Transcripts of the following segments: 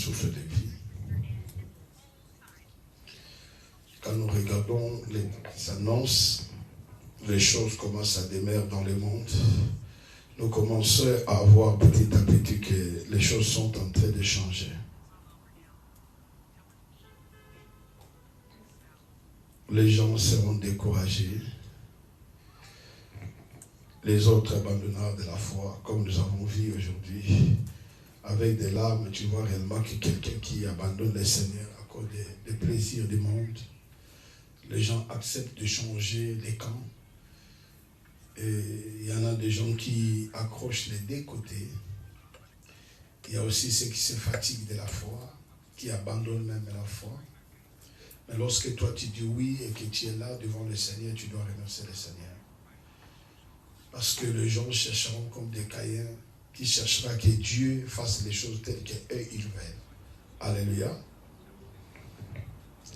souffle de vie. Quand nous regardons les annonces, les choses commencent à démarrer dans le monde, nous commençons à voir petit à petit que les choses sont en train de changer. Les gens seront découragés. Les autres abandonneurs de la foi, comme nous avons vu aujourd'hui, avec des larmes, tu vois réellement que quelqu'un qui abandonne le Seigneur à cause des plaisirs du monde, les gens acceptent de changer les camps. Et il y en a des gens qui accrochent les deux côtés. Il y a aussi ceux qui se fatiguent de la foi, qui abandonnent même la foi. Mais lorsque toi tu dis oui et que tu es là devant le Seigneur, tu dois remercier le Seigneur. Parce que les gens chercheront comme des Caïns qui cherchera que Dieu fasse les choses telles qu'eux ils veulent. Alléluia.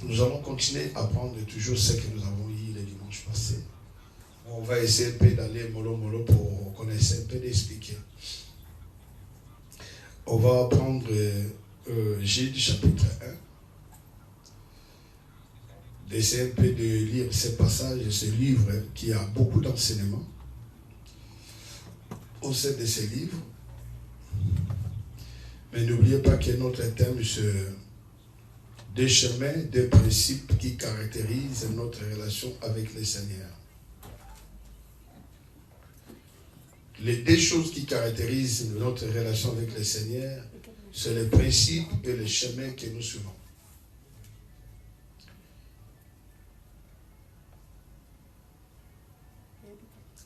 Nous allons continuer à prendre toujours ce que nous avons eu le dimanche passé. On va essayer un peu d'aller mollo pour connaître un peu d'expliquer. On va prendre Gilles chapitre 1. D'essayer un peu de lire ces passages et ce livre qui a beaucoup d'enseignements. Au sein de ces livres. Mais n'oubliez pas que notre thème, c'est des chemins, des principes qui caractérisent notre relation avec le Seigneur. Les deux choses qui caractérisent notre relation avec le Seigneur, c'est les principes et les chemins que nous suivons.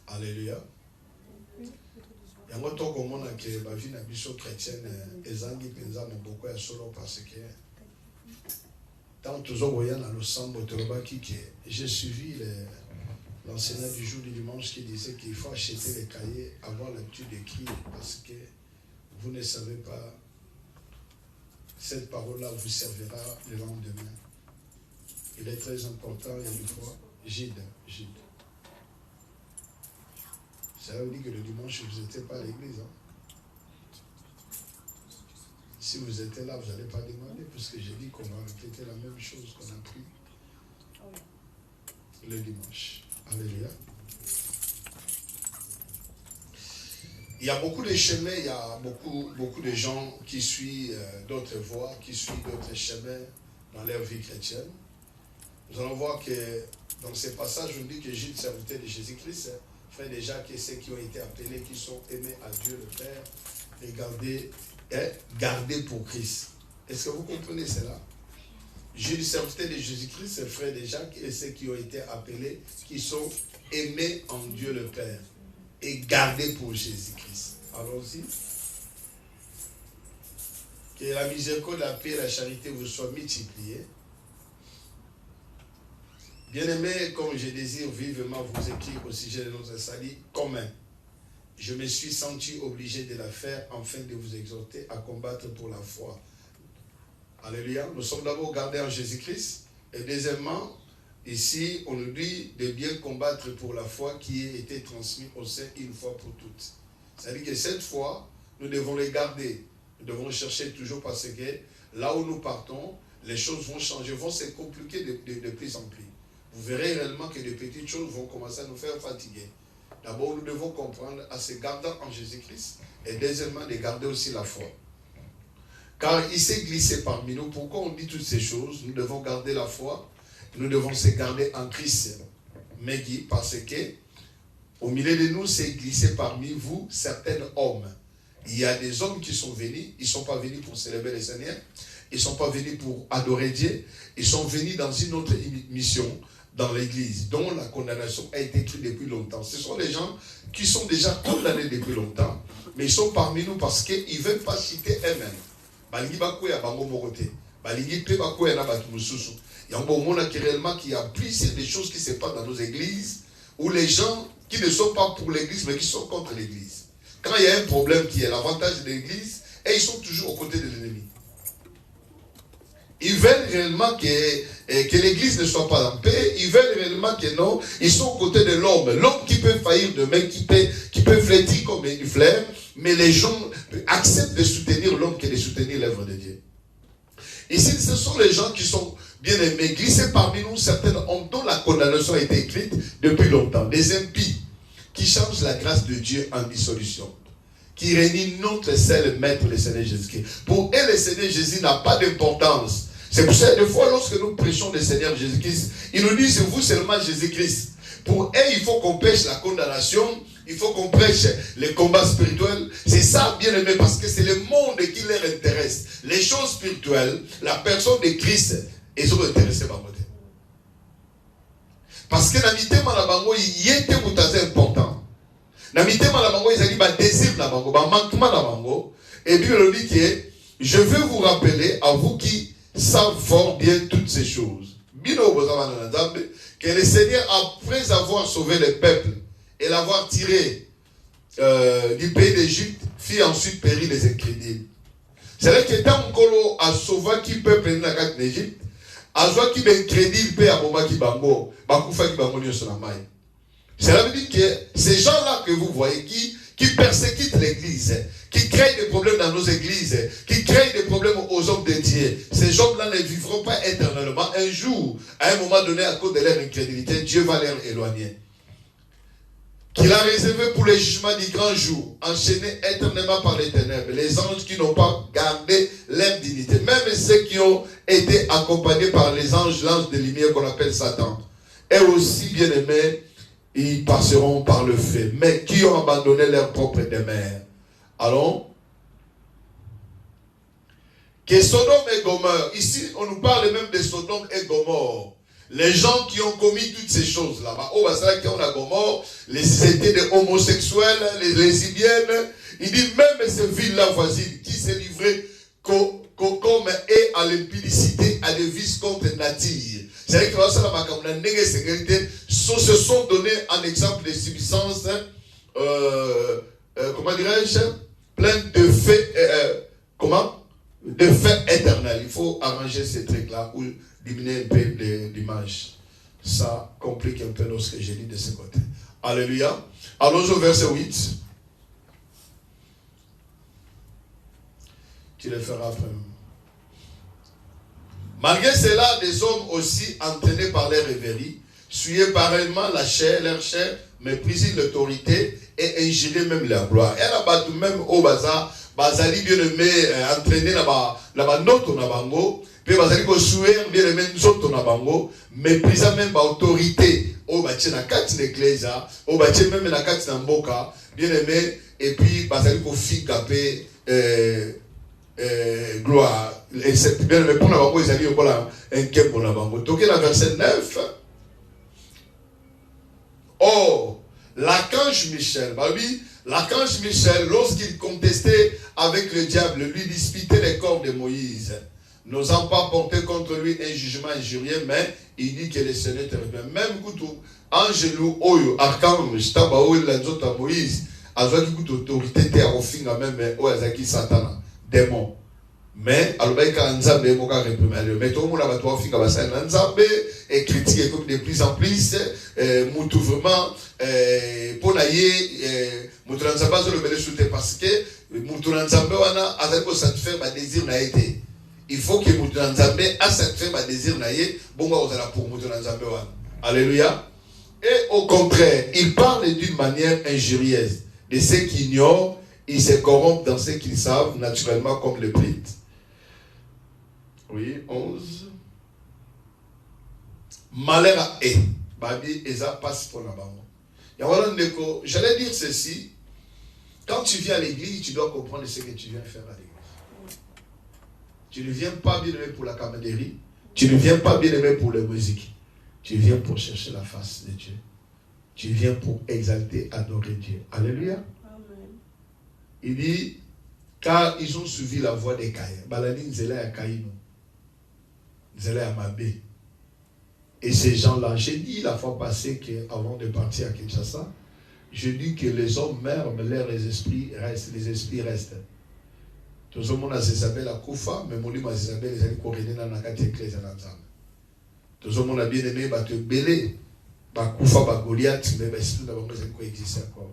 Alléluia. Yango to komona ke ba vie na biso chrétienne ezangi penza moboko ya solo parce que tant tozoboya na losambo tolobaki que j'ai suivi l'enseignant du jour du dimanche qui disait qu'il faut acheter les cahiers, avoir l'habitude d'écrire parce que vous ne savez pas, cette parole-là vous servira le lendemain. Il est très important, il y a une fois, Gide. Ça veut dire que le dimanche, vous n'étiez pas à l'église. Hein? Si vous étiez là, vous n'allez pas demander, puisque j'ai dit qu'on va répéter la même chose qu'on a pris le dimanche. Alléluia. Il y a beaucoup de chemins, il y a beaucoup de gens qui suivent d'autres voies, qui suivent d'autres chemins dans leur vie chrétienne. Nous allons voir que dans ces passages, on dit que Gilles, serviteur de Jésus-Christ, fait déjà que ceux qui ont été appelés, qui sont aimés à Dieu le Père, et gardés pour Christ. Est-ce que vous comprenez cela? Gilles, serviteur de Jésus-Christ, frère de Jacques, et ceux qui ont été appelés, qui sont aimés en Dieu le Père, et gardés pour Jésus-Christ. Allons-y. Que la miséricorde, la paix et la charité vous soient multipliées. Bien-aimés, comme je désire vivement vous écrire au sujet de notre salut commun, je me suis senti obligé de la faire afin de vous exhorter à combattre pour la foi. Alléluia. Nous sommes d'abord gardés en Jésus-Christ. Et deuxièmement, ici, on nous dit de bien combattre pour la foi qui a été transmise au sein une fois pour toutes. C'est-à-dire que cette foi, nous devons les garder. Nous devons chercher toujours parce que là où nous partons, les choses vont changer, vont se compliquer de plus en plus. Vous verrez réellement que des petites choses vont commencer à nous faire fatiguer. D'abord, nous devons comprendre à se garder en Jésus-Christ et deuxièmement, de garder aussi la foi. Car il s'est glissé parmi nous. Pourquoi on dit toutes ces choses? Nous devons garder la foi, nous devons se garder en Christ. Mais parce que au milieu de nous, s'est glissé parmi vous certains hommes. Il y a des hommes qui sont venus, ils ne sont pas venus pour célébrer le Seigneur, ils ne sont pas venus pour adorer Dieu, ils sont venus dans une autre mission dans l'église, dont la condamnation a été écrite depuis longtemps. Ce sont des gens qui sont déjà condamnés depuis longtemps, mais ils sont parmi nous parce qu'ils ne veulent pas citer eux-mêmes. Il y a réellement qu'il y a plusieurs des choses qui se passent dans nos églises, où les gens qui ne sont pas pour l'église, mais qui sont contre l'église. Quand il y a un problème qui est l'avantage de l'église, et ils sont toujours aux côtés de l'ennemi. Ils veulent réellement que l'église ne soit pas en paix. Ils veulent réellement que non. Ils sont aux côtés de l'homme. L'homme qui peut faillir demain, qui peut flétrir comme une flemme. Mais les gens acceptent de soutenir l'homme que de soutenir l'œuvre de Dieu. Ici, ce sont les gens qui sont bien aimés, glissés parmi nous, certains hommes dont la condamnation a été écrite depuis longtemps. Des impies qui changent la grâce de Dieu en dissolution, qui réunit notre seul maître, le Seigneur Jésus-Christ. Pour eux, le Seigneur Jésus n'a pas d'importance. C'est pour ça que des fois, lorsque nous prêchons le Seigneur Jésus-Christ, ils nous disent, vous seulement Jésus-Christ. Pour eux, il faut qu'on prêche la condamnation, il faut qu'on prêche les combats spirituels. C'est ça, bien aimé, parce que c'est le monde qui leur intéresse. Les choses spirituelles, la personne de Christ, ils sont intéressés par côté. Parce que dans le bango, il y a des choses importantes. Dans le bango, il y a des désirs, des manquements. Et puis, il dit que je veux vous rappeler, à vous qui savent fort bien toutes ces choses, que le Seigneur, après avoir sauvé le peuple et l'avoir tiré du pays d'Égypte, fit ensuite périr les incrédules. C'est-à-dire que tant qu'on a sauvé qui peuple dans la carte d'Égypte, Azwa qui ben crédit paix à Boma qui bango, Bakoufa qui bango sur la maille. Cela veut dire que ces gens-là que vous voyez qui persécutent l'église, qui créent des problèmes dans nos églises, qui créent des problèmes aux hommes de Dieu, ces hommes-là ne vivront pas éternellement. Un jour, à un moment donné, à cause de leur incrédulité, Dieu va les éloigner. Qu'il a réservé pour le jugement du grand jour, enchaînés éternellement par les ténèbres, les anges qui n'ont pas gardé leur dignité, même ceux qui ont été accompagnés par les anges, l'ange de lumière qu'on appelle Satan, et aussi bien aimés, ils passeront par le feu, mais qui ont abandonné leur propre demeure. Alors, que Sodome et Gomorrhe, ici on nous parle même de Sodome et Gomorrhe. Les gens qui ont commis toutes ces choses là-bas, les étaient des homosexuels, les lesbiennes, il dit même ces villes-là voisines qui se livraient comme et à l'impudicité, à des vices contre nature. C'est-à-dire que se sont donnés un exemple de subsistance, comment dirais-je, plein de faits, de faits éternels. Il faut arranger ces trucs-là ou diminuer un peu l'image. Ça complique un peu lorsque je lis de ce côté. Alléluia. Allons au verset 8. Tu le feras après. Malgré cela, des hommes aussi entraînés par les rêveries, suivaient pareillement leur chair, méprisent l'autorité et ingéraient même la gloire. Et là-bas, tout même au bazar, bazali bien aimé, entraîné là-bas, notre nabango, puis bazali ko souer bien aimé, notre nabango, méprisant même l'autorité. Au bâti na kati l'église, au bâti même na kati na mboka, bien aimé, et puis bazali ko fi capé, gloire. Et c'est bien aimé pour la bango, ils allaient au voilà un quai pour la bango. Donc, la verset 9. Oh, l'archange Michel, bah oui, l'archange Michel, lorsqu'il contestait avec le diable, lui disputait les corps de Moïse, n'osant pas porter contre lui un jugement injurieux, mais il dit que le Seigneur te revient. Même Koutou, Angelou, Oyo, archange, Tabaou, l'Anzota Moïse, Azaki Koutou, autorité, Terrofinga, même, Oazaki Satan, démon. Mais, alors, quand Nzambe est moka réprimé, mais tout le monde a battu Afrika Bassan, Nzambe est critiqué comme de plus en plus, moutou vraiment, pour naïe, moutou Nzambe a le bel souté parce que, moutou Nzambe wana, avec ça te fait ma désir n'a été. Il faut que moutou Nzambe a ça te fait ma désir n'a été, bon, on va pour moutou Nzambe wana. Alléluia. Et au contraire, il parle d'une manière injurieuse de ceux qui ignorent, ils se corrompent dans ce qu'ils savent, naturellement comme le prêtre. Oui, 11. Malheur à eux. Babi, Eza passe pour la banque. J'allais dire ceci. Quand tu viens à l'église, tu dois comprendre ce que tu viens faire à l'église. Tu ne viens pas bien aimé pour la camaraderie. Tu ne viens pas bien aimé pour la musique. Tu viens pour chercher la face de Dieu. Tu viens pour exalter, adorer Dieu. Alléluia. Amen. Il dit, car ils ont suivi la voie des Caïns. Balani Nzela ya Caïno. Nzela ya Mabé. Et ces gens-là, j'ai dit la fois passée qu'avant de partir à Kinshasa, je dis que les hommes meurent, mais les esprits restent. Tout le monde a s'appelle la Koufa, mais mon livre a s'appelle les Korénés dans la carte éclaise à l'ensemble. Tout le monde a bien aimé, bah te belé, bah Koufa, bah Goliath, mais bah c'est tout d'abord que ça existe encore.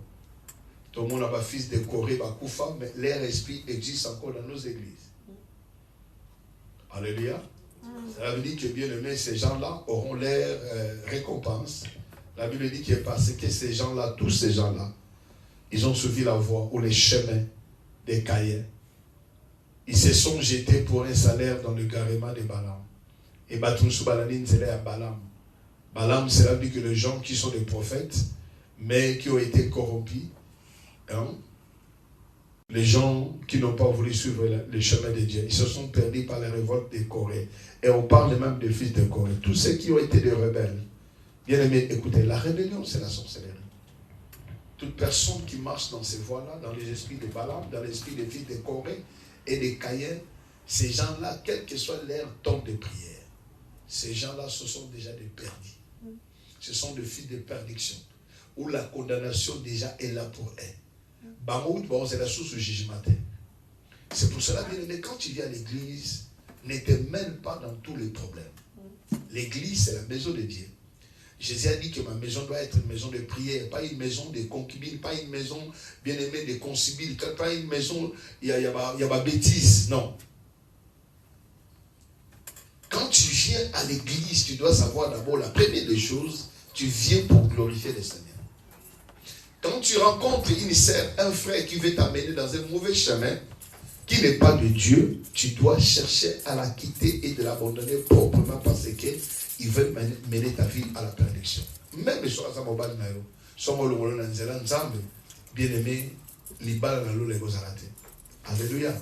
Tout le monde a pas fils de Corée, bah Koufa, mais leur esprit existe encore dans nos églises. Alléluia. Ça veut dire que, bien aimé, ces gens-là auront leur récompense. La Bible dit que parce que ces gens-là, tous ces gens-là, ils ont suivi la voie ou les chemins des Caïens. Ils se sont jetés pour un salaire dans le garement de Balaam. Et Batrousou Balanine, c'est là à Balaam. Balaam, c'est là que les gens qui sont des prophètes, mais qui ont été corrompus, hein, les gens qui n'ont pas voulu suivre le chemin de Dieu, ils se sont perdus par la révolte des Corées. Et on parle même des fils de Corée. Tous ceux qui ont été des rebelles. Bien aimés, écoutez, la rébellion, c'est la sorcellerie. Toute personne qui marche dans ces voies-là, dans les esprits de Balaam, dans l'esprit des fils de Corée et des Caïens, ces gens-là, quel que soit leur temps de prière, ces gens-là, ce sont déjà des perdus. Ce sont des fils de perdition, où la condamnation déjà est là pour eux. C'est la source du jugement. C'est pour cela, bien aimé, quand tu viens à l'église, ne te mêle pas dans tous les problèmes. L'église, c'est la maison de Dieu. Jésus a dit que ma maison doit être une maison de prière, pas une maison de concubines, pas une maison bien aimée de concubines, pas une maison, il y a ma bêtise, non. Quand tu viens à l'église, tu dois savoir d'abord la première des choses, tu viens pour glorifier le Seigneur. Quand tu rencontres une sœur, un frère qui veut t'amener dans un mauvais chemin, qui n'est pas de Dieu, tu dois chercher à la quitter et de l'abandonner proprement parce qu'il veut mener ta vie à la perdition. Même sur la Zamobal Nayo, sommes le Nanzela Nzambe, bien aimé, l'Ibala Nalo Legozalate. Alléluia.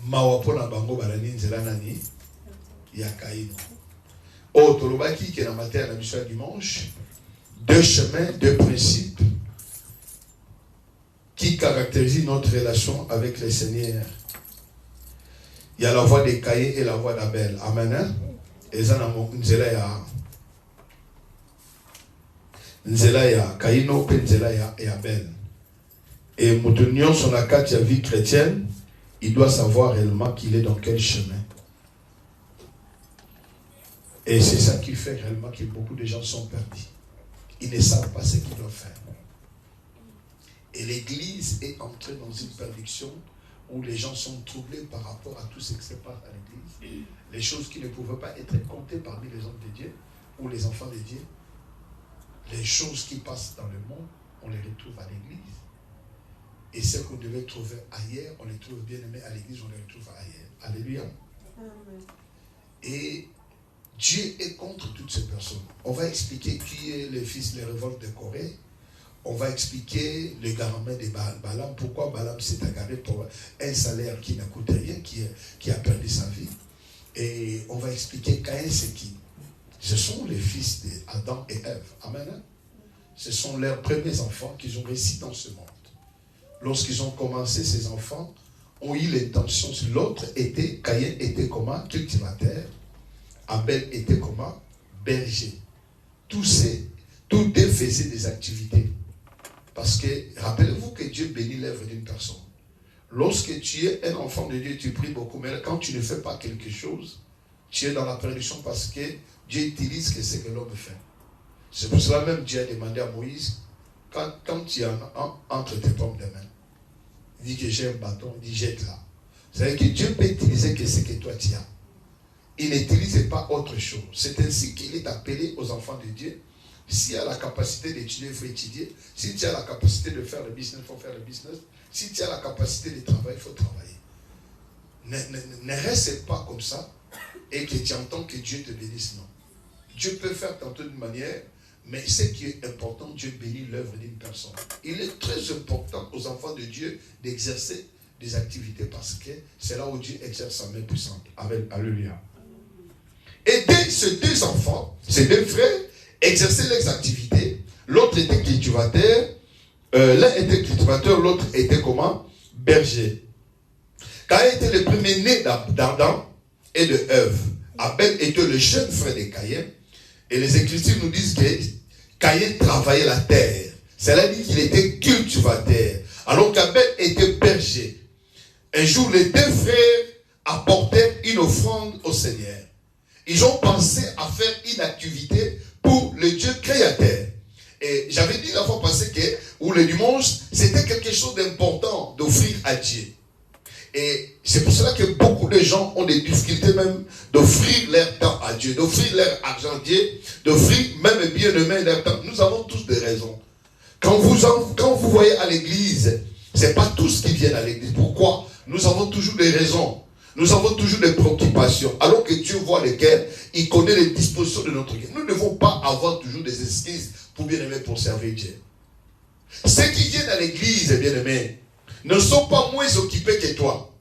Mawapona Bango Balani Nzela Nani, Yakaino. Oh, Tolobaki, qui est dans ma terre la mission dimanche, deux chemins, deux principes qui caractérisent notre relation avec le Seigneur. Il y a la voix de Caïn et la voix d'Abel. Amen. Et ça, Nzela ya Caïno et Nzela ya Abel. Et Moutounion, son akati à vie chrétienne, il doit savoir réellement qu'il est dans quel chemin. Et c'est ça qui fait réellement que beaucoup de gens sont perdus. Ils ne savent pas ce qu'ils doivent faire. Et l'église est entrée dans une perdition où les gens sont troublés par rapport à tout ce qui se passe à l'église. Les choses qui ne pouvaient pas être comptées parmi les hommes de Dieu ou les enfants de Dieu. Les choses qui passent dans le monde, on les retrouve à l'église. Et ce qu'on devait trouver ailleurs, on les trouve bien aimés à l'église, on les retrouve ailleurs. Alléluia. Amen. Et Dieu est contre toutes ces personnes. On va expliquer qui est le fils de la révolte de Corée. On va expliquer le garment de Balaam. Pourquoi Balaam s'est agarré pour un salaire qui n'a coûté rien, qui a perdu sa vie. Et on va expliquer Caïn c'est qui. Ce sont les fils d'Adam et Ève. Amen. Ce sont leurs premiers enfants qu'ils ont réussi dans ce monde. Lorsqu'ils ont commencé, ces enfants ont eu l'intention. L'autre était, Caïn était comment? Cultivateur. Abel était comment? Berger. Tous deux faisaient des activités. Parce que, rappelez-vous que Dieu bénit l'œuvre d'une personne. Lorsque tu es un enfant de Dieu, tu pries beaucoup, mais quand tu ne fais pas quelque chose, tu es dans la perdition parce que Dieu utilise ce que l'homme fait. C'est pour cela même Dieu a demandé à Moïse, quand tu as entre tes pommes de main, il dit que j'ai un bâton, il dit jette-la. C'est-à-dire que Dieu peut utiliser que ce que toi tu as. Il n'utilise pas autre chose. C'est ainsi qu'il est appelé aux enfants de Dieu. Si tu as la capacité d'étudier, il faut étudier. Si tu as la capacité de faire le business, il faut faire le business. Si tu as la capacité de travailler, il faut travailler. Ne reste pas comme ça et que tu entends que Dieu te bénisse. Non. Dieu peut faire tantôt d'une manière, mais ce qui est important, Dieu bénit l'œuvre d'une personne. Il est très important aux enfants de Dieu d'exercer des activités parce que c'est là où Dieu exerce sa main puissante. Alléluia. Et ces deux enfants, ces deux frères, exerçaient leurs activités. L'autre était cultivateur. L'un était cultivateur, l'autre était comment? Berger. Caïn était le premier-né d'Adam et de Ève. Abel était le jeune frère de Caïn. Et les Écritures nous disent que Caïn travaillait la terre. Cela dit qu'il était cultivateur. Alors qu'Abel était berger. Un jour, les deux frères apportèrent une offrande au Seigneur. Ils ont pensé à faire une activité pour le Dieu créateur. Et j'avais dit la fois passée que, ou le dimanche, c'était quelque chose d'important d'offrir à Dieu. Et c'est pour cela que beaucoup de gens ont des difficultés même d'offrir leur temps à Dieu, d'offrir leur argent à Dieu, d'offrir même bien-aimé leur temps. Nous avons tous des raisons. Quand vous voyez à l'église, ce n'est pas tous qui viennent à l'église. Pourquoi? Nous avons toujours des raisons. Nous avons toujours des préoccupations. Alors que Dieu voit lesquelles, il connaît les dispositions de notre vie. Nous ne devons pas avoir toujours des excuses pour bien-aimer, pour servir Dieu. Ceux qui viennent à l'église, bien-aimés, ne sont pas moins occupés que toi.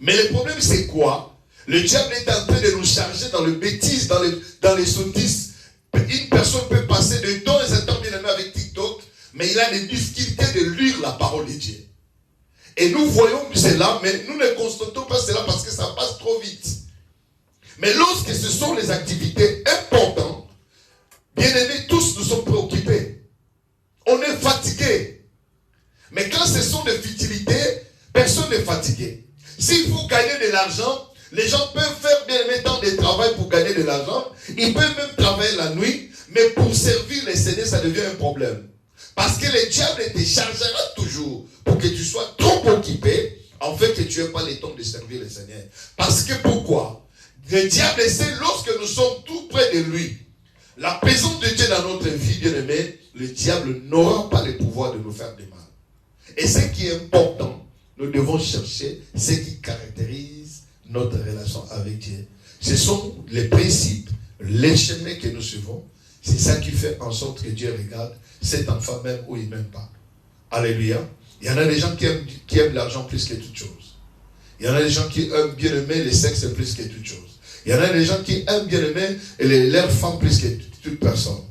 Mais le problème, c'est quoi? Le diable est en train de nous charger dans le bêtise, dans les sottises. Une personne peut passer de temps en temps, bien-aimé, avec TikTok, mais il a des difficultés de lire la parole de Dieu. Et nous voyons cela, mais nous ne constatons pas cela parce que ça passe trop vite. Mais lorsque ce sont les activités importantes, bien-aimés, tous nous sommes préoccupés. On est fatigué. Mais quand ce sont des futilités, personne n'est fatigué. S'il faut gagner de l'argent, les gens peuvent faire bien-aimé tant de travail pour gagner de l'argent. Ils peuvent même travailler la nuit, mais pour servir les Seigneurs, ça devient un problème. Parce que le diable te chargera toujours pour que tu sois trop occupé, en fait que tu n'aies pas le temps de servir le Seigneur. Parce que pourquoi? Le diable sait, lorsque nous sommes tout près de lui, la présence de Dieu dans notre vie, bien-aimé, le diable n'aura pas le pouvoir de nous faire du mal. Et ce qui est important, nous devons chercher ce qui caractérise notre relation avec Dieu. Ce sont les principes, les chemins que nous suivons. C'est ça qui fait en sorte que Dieu regarde cet enfant même ou il n'aime pas. Alléluia. Il y en a des gens qui aiment l'argent plus que toute chose. Il y en a des gens qui aiment bien aimer le sexe plus que toute chose. Il y en a des gens qui aiment bien aimer leur femme plus que toute personne.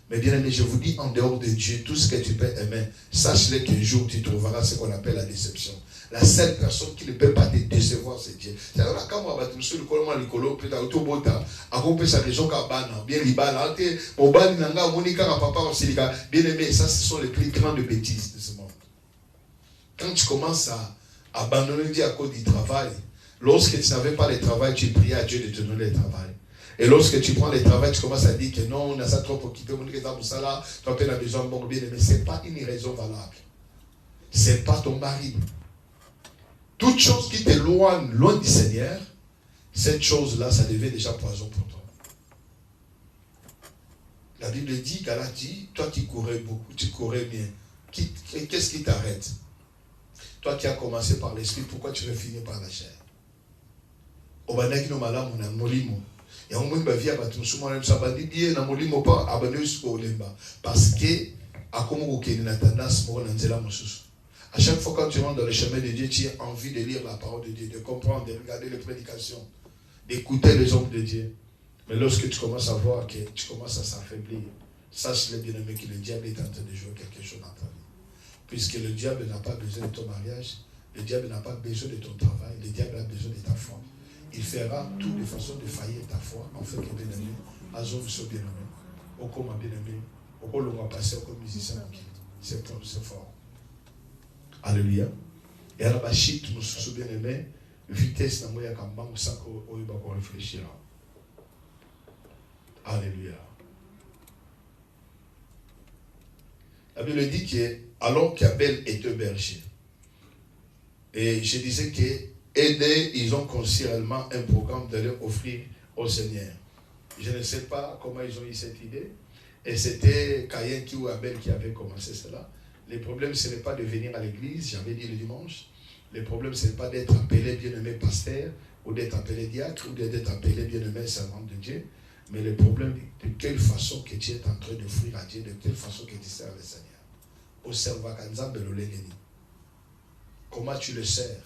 Mais bien aimé, je vous dis, en dehors de Dieu, tout ce que tu peux aimer, sache-le qu'un jour tu trouveras ce qu'on appelle la déception. La seule personne qui ne peut pas te décevoir, c'est Dieu. C'est là quand on va te le collement l'écolo, peut-être tout beau temps, à couper sa région kabana, bien libala, au bal nanga, monika, papa, osilica. Bien aimé, ça, ce sont les plus grandes bêtises de ce monde. Quand tu commences à abandonner Dieu à cause du travail, lorsque tu n'avais pas le travail, tu priais à Dieu de te donner le travail. Et lorsque tu prends le travail, tu commences à dire que non, on a ça trop occupé, on est dans ça là, tu as besoin de bon bien, mais ce n'est pas une raison valable. Ce n'est pas ton mari. Toute chose qui t'éloigne loin du Seigneur, cette chose-là, ça devait déjà poison pour toi. La Bible dit, Galate dit, toi qui courais beaucoup, tu courais bien. Qu'est-ce qui t'arrête? Toi qui as commencé par l'esprit, pourquoi tu veux finir par la chair? Parce que à chaque fois quand tu rentres dans le chemin de Dieu, tu as envie de lire la parole de Dieu, de comprendre, de regarder les prédications, d'écouter les hommes de Dieu. Mais lorsque tu commences à voir que tu commences à s'affaiblir, sache-le bien aimé que le diable est en train de jouer quelque chose dans ta vie. Puisque le diable n'a pas besoin de ton mariage, le diable n'a pas besoin de ton travail, le diable a besoin de ta foi. Il fera tout de façon de faillir ta foi, en fait que bien aimé, Azov soit bien aimé, au comme bien aimé, au comme l'on va passer au comme musicien, c'est fort. Alléluia. Et à la bachite, nous sommes bien aimés, vitesse n'a moyen qu'un banque sans qu'on réfléchira. Alléluia. La Bible dit que alors qu'Abel était berger, et je disais que ils ont conçu réellement un programme de leur offrir au Seigneur. Je ne sais pas comment ils ont eu cette idée. Et c'était Caïn ou Abel qui avait commencé cela. Le problème, ce n'est pas de venir à l'église, j'avais dit le dimanche. Le problème, ce n'est pas d'être appelé bien-aimé pasteur, ou d'être appelé diacre, ou d'être appelé bien-aimé servant de Dieu. Mais le problème, de quelle façon que tu es en train d'offrir à Dieu, de quelle façon que tu sers le Seigneur. Observe comment tu le sers.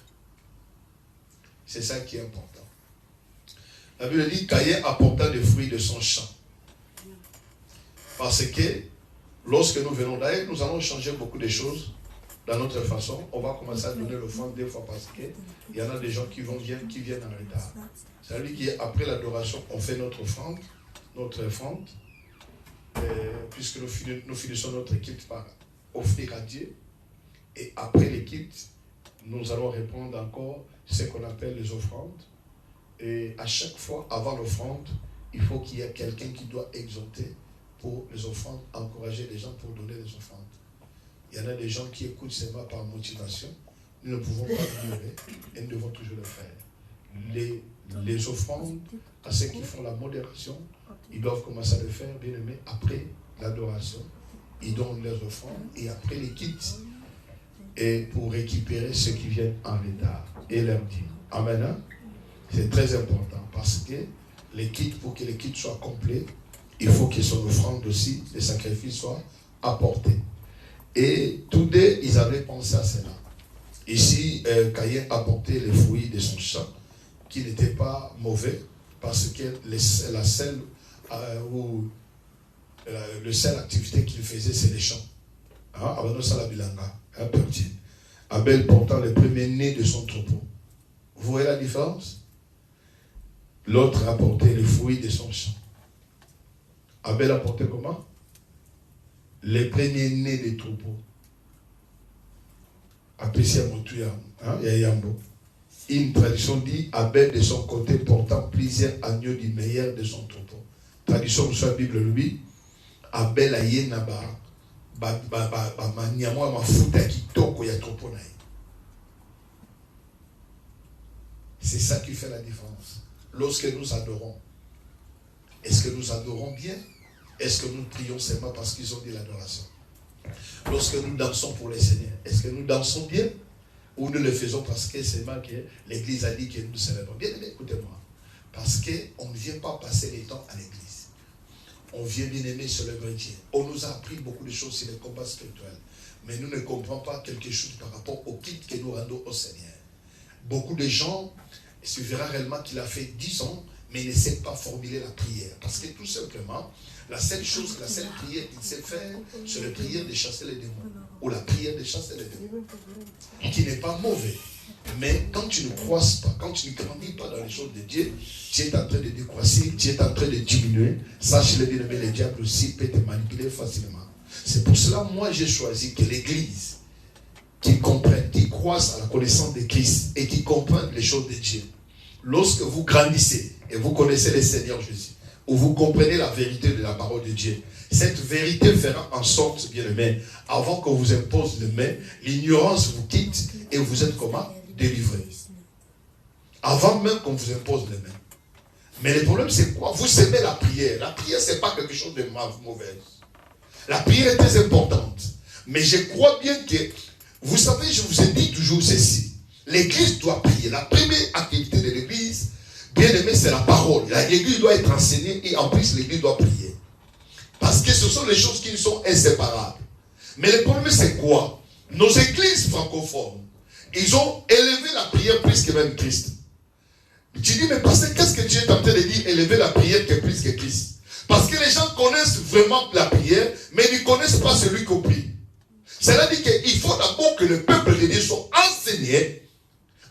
C'est ça qui est important. La Bible dit Caïn apporta des fruits de son champ. Parce que lorsque nous venons d'ailleurs, nous allons changer beaucoup de choses dans notre façon. On va commencer à donner l'offrande des fois parce qu'il y en a des gens qui viennent en retard. C'est-à-dire qu'après l'adoration, on fait notre offrande, puisque nous finissons notre équipe par offrir à Dieu. Et après l'équipe, nous allons répondre encore ce qu'on appelle les offrandes. Et à chaque fois, avant l'offrande, il faut qu'il y ait quelqu'un qui doit exhorter pour les offrandes, encourager les gens pour donner les offrandes. Il y en a des gens qui écoutent seulement par motivation, nous ne pouvons pas ignorer et nous devons toujours le faire. Les offrandes, à ceux qui font la modération, ils doivent commencer à le faire, bien aimé, après l'adoration. Ils donnent leurs offrandes et après les quittent. Et pour récupérer ceux qui viennent en retard et leur dire. Amen. Hein? C'est très important parce que les kits, pour que les kits soient complets, il faut que son offrande aussi, les sacrifices soient apportés. Et tous deux, ils avaient pensé à cela. Ici, Caïn apportait les fruits de son champ, qui n'étaient pas mauvais, parce que la seule activité qu'il faisait, c'est les champs. Abel portant le premier-né de son troupeau. Vous voyez la différence? L'autre apportait les fruits de son champ. Abel apportait comment? Les premiers-nés des troupeaux. Apprécié à Moutouya, Yayambo. Une tradition dit Abel de son côté portant plusieurs agneaux du meilleur de son troupeau. Tradition sur la Bible lui, Abel a yenaba maniamo mafuta kitoko ya troupeau na. C'est ça qui fait la différence. Lorsque nous adorons, est-ce que nous adorons bien? Est-ce que nous prions seulement parce qu'ils ont dit l'adoration? Lorsque nous dansons pour le Seigneur, est-ce que nous dansons bien? Ou nous le faisons parce que c'est seulement que l'Église a dit que nous célébrons? Bien aimé, écoutez-moi. Parce qu'on ne vient pas passer les temps à l'Église. On vient bien aimer célébrer Dieu. On nous a appris beaucoup de choses sur les combats spirituels. Mais nous ne comprenons pas quelque chose par rapport au kit que nous rendons au Seigneur. Beaucoup de gens, il suffira réellement qu'il a fait 10 ans, mais il ne sait pas formuler la prière. Parce que tout simplement, la seule prière qu'il sait faire, c'est la prière de chasser les démons. Ou la prière de chasser les démons. Qui n'est pas mauvais. Mais quand tu ne croises pas, quand tu ne grandis pas dans les choses de Dieu, tu es en train de décroisser, tu es en train de diminuer. Sache-le bien, mais le diable aussi peut te manipuler facilement. C'est pour cela, moi, j'ai choisi que l'Église, qui comprenne, qui croise à la connaissance de Christ et qui comprenne les choses de Dieu, lorsque vous grandissez et vous connaissez le Seigneur Jésus, où vous comprenez la vérité de la parole de Dieu, cette vérité fera en sorte, bien aimé, avant qu'on vous impose les mains, l'ignorance vous quitte et vous êtes comment? Délivré. Avant même qu'on vous impose les mains. Mais le problème c'est quoi? Vous aimez la prière. La prière c'est pas quelque chose de mauvais. La prière est très importante. Mais je crois bien que, vous savez, je vous ai dit toujours ceci. L'Église doit prier. La première activité de l'Église, bien aimé, c'est la parole. L'Église doit être enseignée et en plus l'Église doit prier. Parce que ce sont les choses qui sont inséparables. Mais le problème c'est quoi? Nos églises francophones, ils ont élevé la prière plus que même Christ. Tu dis, mais parce que qu'est-ce que tu es en train de dire, élever la prière que plus que Christ? Parce que les gens connaissent vraiment la prière, mais ils ne connaissent pas celui qu'on prie. Cela dit qu'il faut d'abord que le peuple de Dieu soit enseigné,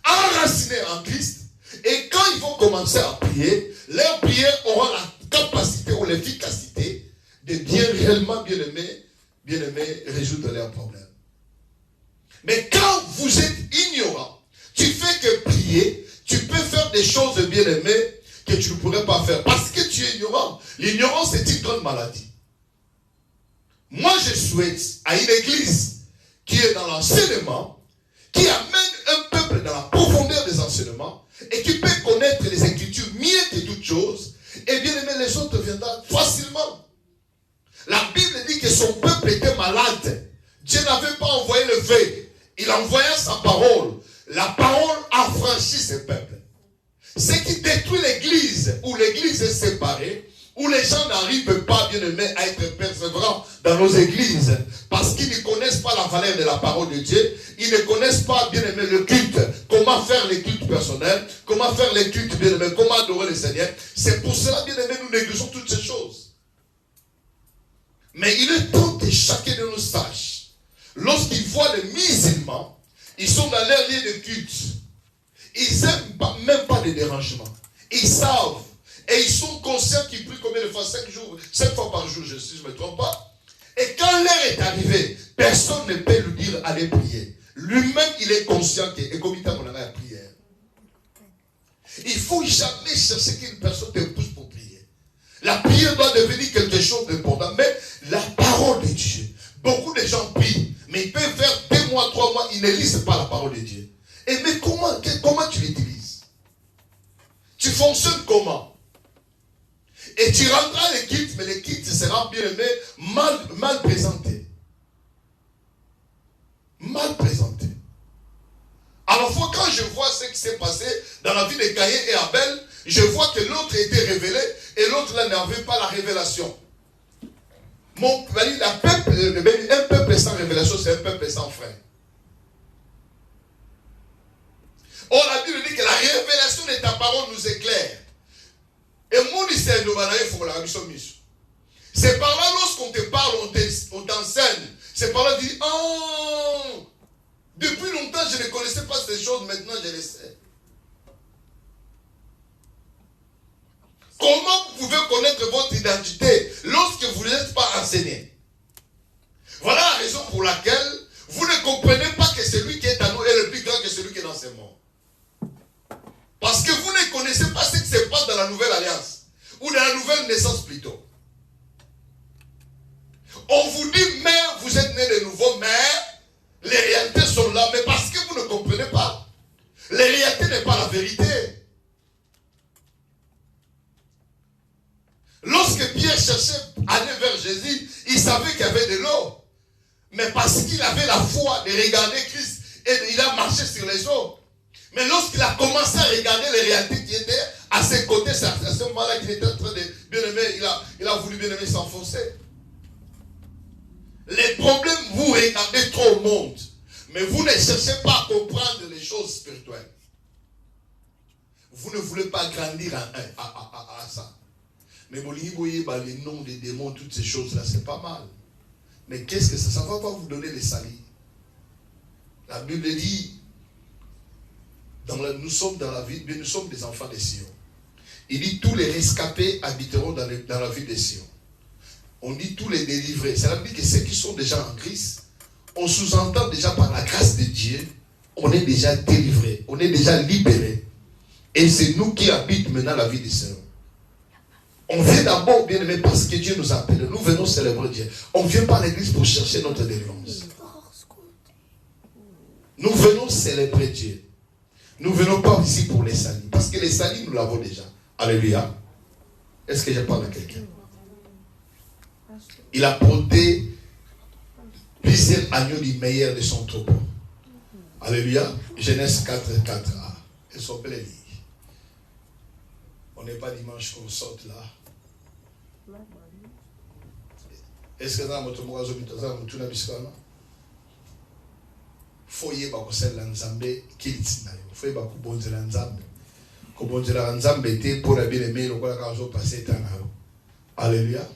enraciné en Christ, et quand ils vont commencer à prier, leur prière aura la capacité ou l'efficacité de bien réellement, bien aimé, résoudre leurs problèmes. Mais quand vous êtes ignorant, tu fais que prier, tu peux faire des choses bien aimées que tu ne pourrais pas faire parce que tu es ignorant. L'ignorance est une grande maladie. Moi, je souhaite à une église qui est dans l'enseignement, qui amène un peuple dans la profondeur des enseignements et qui peut connaître les Écritures mieux que toutes choses, et bien aimé, les autres viendront facilement. La Bible dit que son peuple était malade. Dieu n'avait pas envoyé le vœu. Il envoya sa parole. La parole a franchi ce peuple. Ce qui détruit l'église, où l'église est séparée, où les gens n'arrivent pas, bien aimés, à être persévérants dans nos églises, parce qu'ils ne connaissent pas la valeur de la parole de Dieu, ils ne connaissent pas, bien aimé, le culte, comment faire les cultes personnels, comment faire les cultes, bien aimé, comment adorer le Seigneur. C'est pour cela, bien aimé, nous négligeons toutes ces choses. Mais il est temps que chacun de nous sache. Lorsqu'ils voient les musulmans, ils sont dans leur lieu de culte. Ils n'aiment même pas de dérangement. Ils savent. Et ils sont conscients qu'ils prient combien de fois? 5 fois par jour, je ne me trompe pas. Et quand l'heure est arrivée, personne ne peut lui dire allez prier. Lui-même, il est conscient que, et comme il t'a mon la prière. Il ne faut jamais chercher qu'une personne te pousse pour prier. La prière doit devenir quelque chose d'important. Mais la parole de Dieu. Beaucoup de gens prient, mais ils peuvent faire 2 mois, 3 mois, ils ne lisent pas la parole de Dieu. Et mais comment tu l'utilises? Tu fonctionnes comment? Et tu rendras les cultes, mais les cultes seront bien aimés, mal présentés. Mal présentés. À la fois, quand je vois ce qui s'est passé dans la vie de Caïn et Abel, je vois que l'autre était révélé et l'autre là n'avait pas la révélation. Un peuple sans révélation, c'est un peuple sans frère. Or, la Bible dit que la révélation de ta parole nous éclaire. Et mon c'est par là, lorsqu'on te parle, on t'enseigne. C'est par là, tu dis, oh, depuis longtemps, je ne connaissais pas ces choses, maintenant je les sais. Comment vous pouvez connaître votre identité lorsque vous n'êtes pas enseigné? Voilà la raison pour laquelle vous ne comprenez pas que celui qui est à nous est le plus grand que celui qui est dans ce monde. Parce que vous ne connaissez pas ce qui se passe dans la nouvelle alliance. Ou dans la nouvelle naissance plutôt. On vous dit, mais vous êtes né de nouveau, mais les réalités sont là. Mais parce que vous ne comprenez pas. Les réalités n'est pas la vérité. Lorsque Pierre cherchait à aller vers Jésus, il savait qu'il y avait de l'eau. Mais parce qu'il avait la foi de regarder Christ, et il a marché sur les eaux. Mais lorsqu'il a commencé à regarder les réalités qui étaient à ses côtés, c'est à ce moment-là qu'il était en train de bien aimer, il a voulu bien aimer s'enfoncer. Les problèmes, vous regardez trop au monde, mais vous ne cherchez pas à comprendre les choses spirituelles. Vous ne voulez pas grandir à ça. Mais les noms des démons, toutes ces choses-là, c'est pas mal. Mais qu'est-ce que ça ne va pas vous donner les salis? La Bible dit, nous sommes dans la vie, mais nous sommes des enfants de Sion. Il dit, tous les rescapés habiteront dans la vie de Sion. On dit tous les délivrés. Ça veut dire que ceux qui sont déjà en Christ, on sous-entend déjà par la grâce de Dieu, on est déjà délivrés, on est déjà libérés. Et c'est nous qui habitons maintenant la vie de Sion. On vient d'abord, bien aimé, parce que Dieu nous appelle. Nous venons célébrer Dieu. On ne vient pas à l'église pour chercher notre délivrance. Nous venons célébrer Dieu. Nous ne venons pas ici pour les salis. Parce que les salis, nous l'avons déjà. Alléluia. Est-ce que je parle à quelqu'un? Il a porté plusieurs agneaux du meilleur de son troupeau. Alléluia. Genèse 4, 4a. Elles sont belles livres. On n'est pas dimanche qu'on saute là. Est-ce que dans notre mois de la foye bakosala nzambe kiliti na yo foye bakubonzela nzambe kobonzela nzambe te pour la bien aimer lokola ka zo passer temps na yo. Alléluia.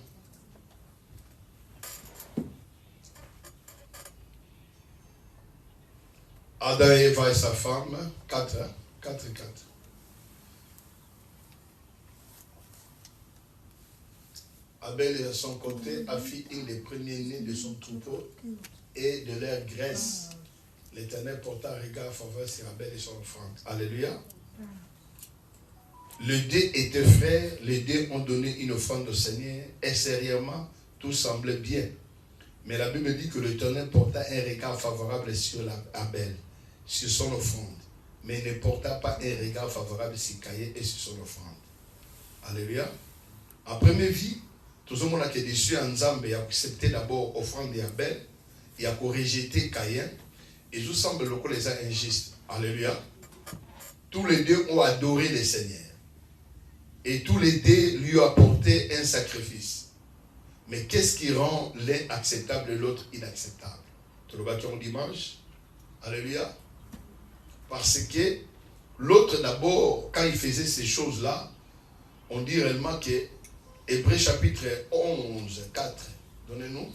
Adam et Eva et sa femme 4. Abel de son côté a fait une des premiers-nés de son troupeau et de leur graisse. L'Éternel porta un regard favorable sur Abel et son offrande. Alléluia. Les deux étaient frères, les deux ont donné une offrande au Seigneur, et sérieusement, tout semblait bien. Mais la Bible dit que l'Éternel porta un regard favorable sur Abel, sur son offrande, mais ne porta pas un regard favorable sur Caïn et sur son offrande. Alléluia. En première vie, tout le monde qui est déçu en Zambie a accepté d'abord l'offrande d'Abel, il a rejeté Caïn. Et je semble que les uns injustes. Alléluia. Tous les deux ont adoré le Seigneur. Et tous les deux lui ont apporté un sacrifice. Mais qu'est-ce qui rend l'un acceptable et l'autre inacceptable? Tout le monde qui ont dimanche. Alléluia. Parce que l'autre d'abord, quand il faisait ces choses-là, on dit réellement que Hébreux chapitre 11, 4. Donnez-nous.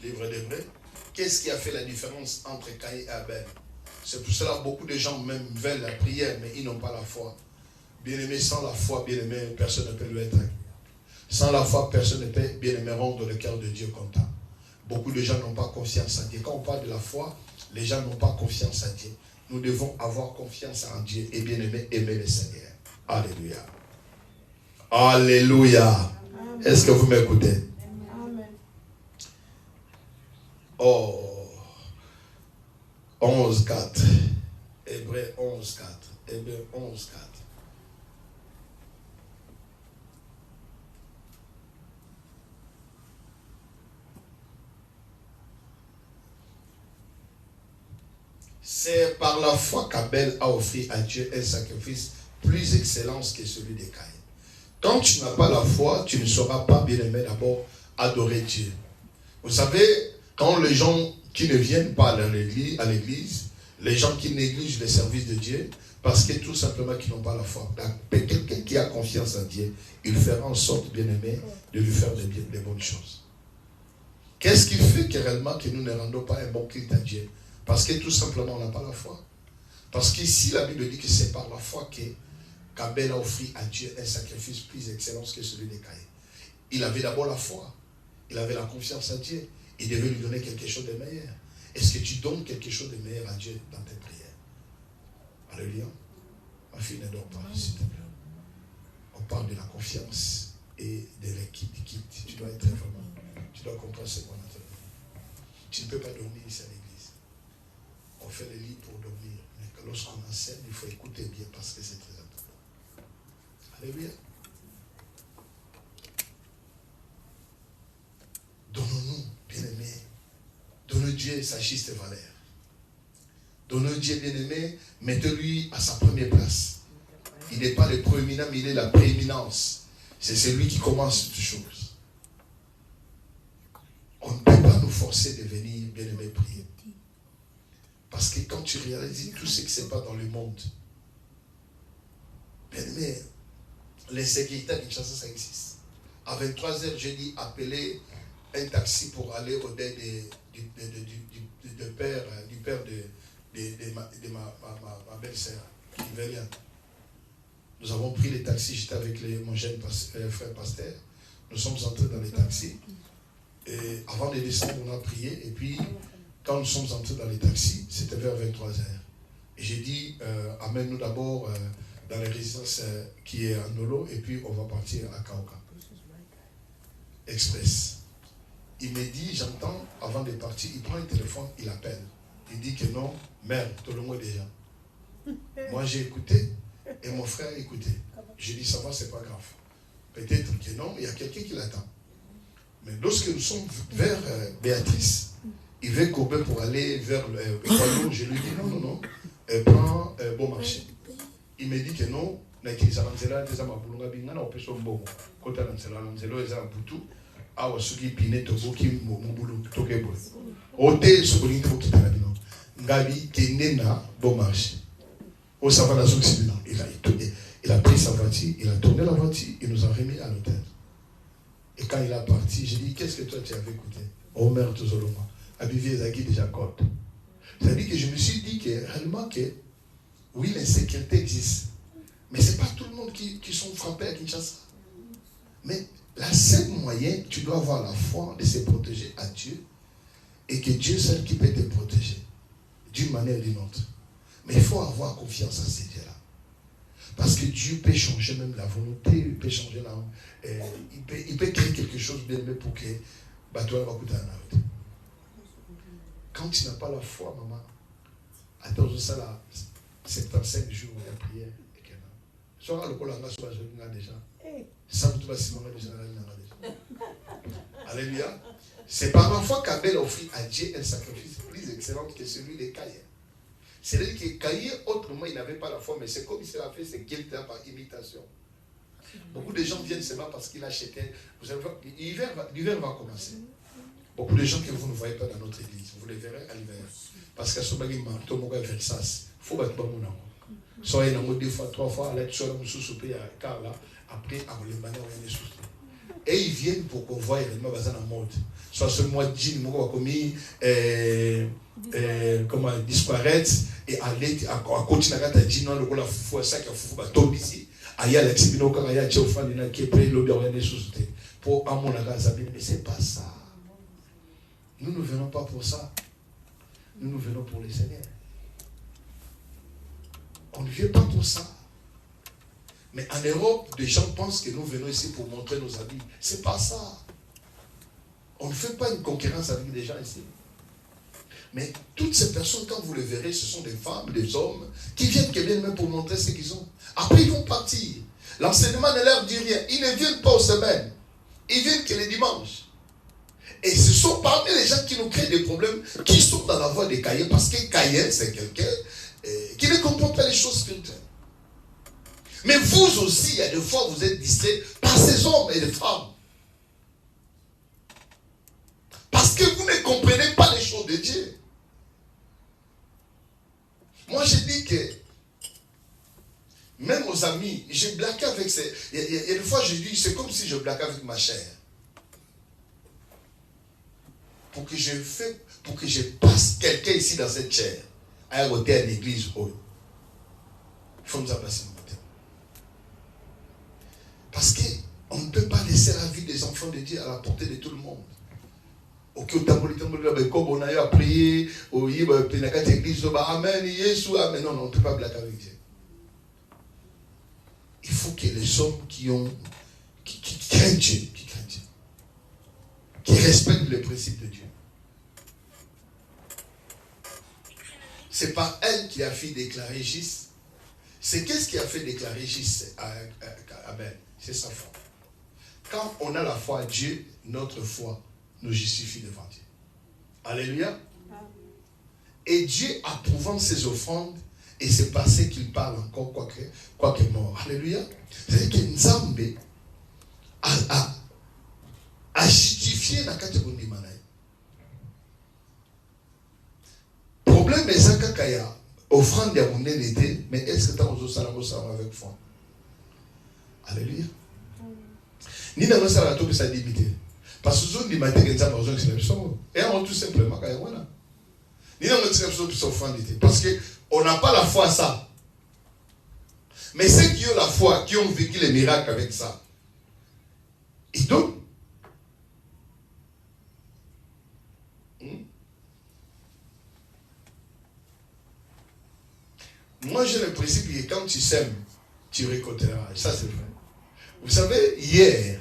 Livre d'Hébreux. Qu'est-ce qui a fait la différence entre Caïn et Abel? C'est pour cela que beaucoup de gens même veulent la prière, mais ils n'ont pas la foi. Bien-aimé, sans la foi, bien-aimé, personne ne peut lui être. Sans la foi, personne ne peut, bien-aimé, rendre le cœur de Dieu content. Beaucoup de gens n'ont pas confiance en Dieu. Quand on parle de la foi, les gens n'ont pas confiance en Dieu. Nous devons avoir confiance en Dieu et bien-aimé, aimer le Seigneur. Alléluia. Alléluia. Est-ce que vous m'écoutez? Oh, 11, 4. Hébreux 11, 4. Hébreux 11, 4. C'est par la foi qu'Abel a offert à Dieu un sacrifice plus excellent que celui de Caïn. Quand tu n'as pas la foi, tu ne sauras pas, bien aimé, d'abord adorer Dieu. Vous savez, quand les gens qui ne viennent pas à l'église, les gens qui négligent les services de Dieu, parce que tout simplement qu'ils n'ont pas la foi. Quelqu'un qui a confiance en Dieu, il fera en sorte, bien aimé, de lui faire des bonnes choses. Qu'est-ce qui fait que réellement que nous ne rendons pas un bon culte à Dieu? Parce que tout simplement, on n'a pas la foi. Parce qu'ici, la Bible dit que c'est par la foi qu'Abel a offert à Dieu un sacrifice plus excellent que celui de Caïn. Il avait d'abord la foi. Il avait la confiance en Dieu. Il devait lui donner quelque chose de meilleur. Est-ce que tu donnes quelque chose de meilleur à Dieu dans tes prières? Alléluia. Ma fille ne dort pas, s'il te plaît. On parle de la confiance et de l'équipe. Tu dois être vraiment. Tu dois comprendre ce qu'on a dit. Tu ne peux pas dormir ici à l'église. On fait les lits pour dormir. Mais lorsqu'on enseigne, il faut écouter bien parce que c'est très important. Alléluia. Donnons-nous, bien-aimés. Donnons Dieu sa juste valeur. Donnons Dieu, bien-aimé. Mettez-lui à sa première place. Il n'est pas le prééminent, mais il est la prééminence. C'est celui qui commence toutes choses. On ne peut pas nous forcer de venir, bien-aimé, prier. Parce que quand tu réalises tout ce qui se passe dans le monde, bien-aimé, l'insécurité à Kinshasa, ça existe. À 23h, j'ai dit appeler un taxi pour aller au deuil du père de ma belle-sœur, qui veut rien. Nous avons pris les taxis, j'étais avec mon jeune frère pasteur. Nous sommes entrés dans les taxis. Et avant de descendre, on a prié. Et puis, quand nous sommes entrés dans les taxis, c'était vers 23h. Et j'ai dit, amène-nous d'abord dans la résidence qui est à Nolo, et puis on va partir à Kaoka. Express. Il me dit, j'entends, avant de partir, il prend le téléphone, il appelle. Il dit que non, merde, tout le monde est déjà. Moi, j'ai écouté, et mon frère a écouté. J'ai dit, ça va, c'est pas grave. Peut-être que non, il y a quelqu'un qui l'attend. Mais lorsque nous sommes vers Béatrice, il veut courber pour aller vers le Equalo. Je lui dis non, prends bon marché. Il me dit que non, il a pris sa voiture, il a tourné la voiture, il nous a remis à l'hôtel. Et quand il a parti, j'ai dit, qu'est-ce que toi tu avais écouté? Oh merde, tout seulement. Abivier Zaki déjà corde. C'est-à-dire que je me suis dit que réellement que oui, l'insécurité existe. Mais ce n'est pas tout le monde qui sont frappés à Kinshasa. Mais la seule moyen, tu dois avoir la foi de se protéger à Dieu et que Dieu seul qui peut te protéger d'une manière ou d'une autre. Mais il faut avoir confiance à ces dieux-là. Parce que Dieu peut changer même la volonté, il peut changer il peut créer quelque chose de bien pour que toi va coûter un autre. Quand tu n'as pas la foi, maman, attends ça là, 75 jours de prière. Soit le colanga soit déjà. Ça vous déjà. Alléluia. C'est par la foi qu'Abel a offert à Dieu un sacrifice plus excellent que celui de Caïn. C'est-à-dire que Caïn, autrement, il n'avait pas la foi, mais c'est comme il l'a fait, c'est qu'il était par imitation. Beaucoup de gens viennent seulement parce qu'il achetait. Vous savez, l'hiver va commencer. Beaucoup de gens que vous ne voyez pas dans notre église, vous les verrez à l'hiver. Parce qu'à ce moment-là, il faut battre mon nom. Soit il y a deux fois, trois fois, après, et ils viennent pour qu'on voie réellement la mode. Soit ce mois de jean, comment disparaître et aller à continuer à jean, le la fois ça qui a fou bateau ici. Aya l'exibino quand aya tchofani na qui prend l'odeur de sous-té. Pour amon la casa, mais c'est pas ça. Nous ne venons pas pour ça. Nous venons pour le Seigneur. On ne vient pas pour ça. Mais en Europe, des gens pensent que nous venons ici pour montrer nos habits. C'est pas ça. On ne fait pas une concurrence avec des gens ici. Mais toutes ces personnes, quand vous les verrez, ce sont des femmes, des hommes, qui viennent même pour montrer ce qu'ils ont. Après, ils vont partir. L'enseignement ne leur dit rien. Ils ne viennent pas aux semaines. Ils viennent que les dimanches. Et ce sont parmi les gens qui nous créent des problèmes, qui sont dans la voie des Caïens, parce que Caïen, c'est quelqu'un qui ne comprend pas les choses spirituelles. Mais vous aussi, il y a des fois, vous êtes distraits par ces hommes et les femmes. Parce que vous ne comprenez pas les choses de Dieu. Moi, je dis que, même aux amis, j'ai blagué avec ces... Il y a des fois, je dis, c'est comme si je blaguais avec ma chair. Pour que je passe quelqu'un ici dans cette chair, à un hôtel, à l'église, il faut nous passer mon hôtel. Parce qu'on ne peut pas laisser la vie des enfants de Dieu à la portée de tout le monde. Comme on a eu à prier, Amen, Jésus, Amen. Non, on ne peut pas blaguer avec Dieu. Il faut que les hommes qui craignent Dieu, qui respectent les principes de Dieu. C'est pas elle qui a fait déclarer Gis. C'est qu'est-ce qui a fait déclarer Gis à Abel? C'est sa foi. Quand on a la foi à Dieu, notre foi nous justifie devant Dieu. Alléluia. Et Dieu, approuvant ses offrandes, et c'est passé qu'il parle encore, quoique mort. Alléluia. C'est-à-dire que Nzambe a justifié la catégorie de Manaï. Problème est ça qu'il y a offrande de mon était, mais est-ce que tu as besoin avec foi? Alléluia. Ni dans le salaire, tout ça limité. Parce que nous avons dit que nous avons besoin de célébrer. Et on tout simplement, ni dans le célébrer plus offrande. Parce qu'on n'a pas la foi à ça. Mais ceux qui ont la foi, qui ont vécu les miracles avec ça, ils donnent. Moi, j'ai le principe que quand tu sèmes, tu récolteras. Ça, c'est vrai. Vous savez, hier,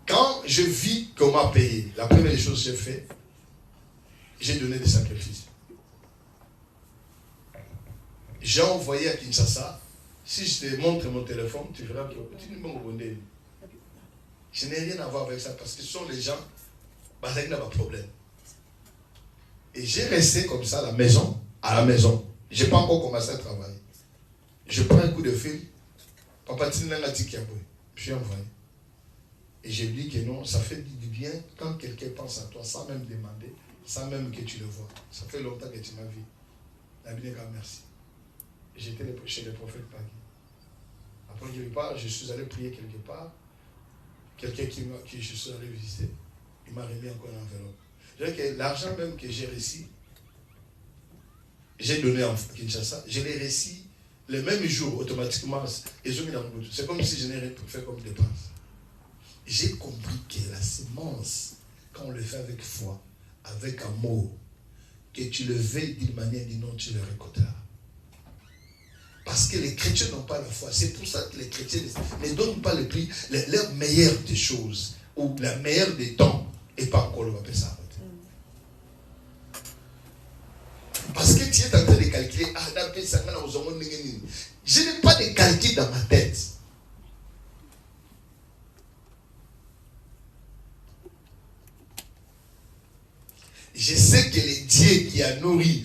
quand je vis qu'on m'a payé, la première chose que j'ai fait, j'ai donné des sacrifices. J'ai envoyé à Kinshasa. Si je te montre mon téléphone, tu verras que je n'ai rien à voir avec ça parce que ce sont les gens qui n'ont pas de problème. Et j'ai resté comme ça à la maison. Je n'ai pas encore commencé à travailler. Je prends un coup de fil. Papa Tinanga Tikiaboué. Je suis envoyé. Et je lui dis que non, ça fait du bien quand quelqu'un pense à toi sans même demander, sans même que tu le vois. Ça fait longtemps que tu m'as vu. Nabineka, merci. J'étais chez le prophète Pagui. Après quelque part, je suis allé prier quelque part. Quelqu'un qui je suis allé visiter, il m'a remis encore une enveloppe. Je veux dire que l'argent même que j'ai reçu, j'ai donné en Kinshasa, je l'ai reçu le même jour, automatiquement, et je mis dans mon bouton. C'est comme si je n'ai rien fait comme dépense. J'ai compris que la semence, quand on le fait avec foi, avec amour, que tu le veuilles d'une manière ou d'une autre, tu le récolteras. Parce que les chrétiens n'ont pas la foi. C'est pour ça que les chrétiens ne donnent pas le prix, leur meilleure des choses, ou la meilleure des temps, et pas encore le va ça. Parce que tu es en train de calculer, je n'ai pas de calcul dans ma tête. Je sais que les dieux qui a nourri,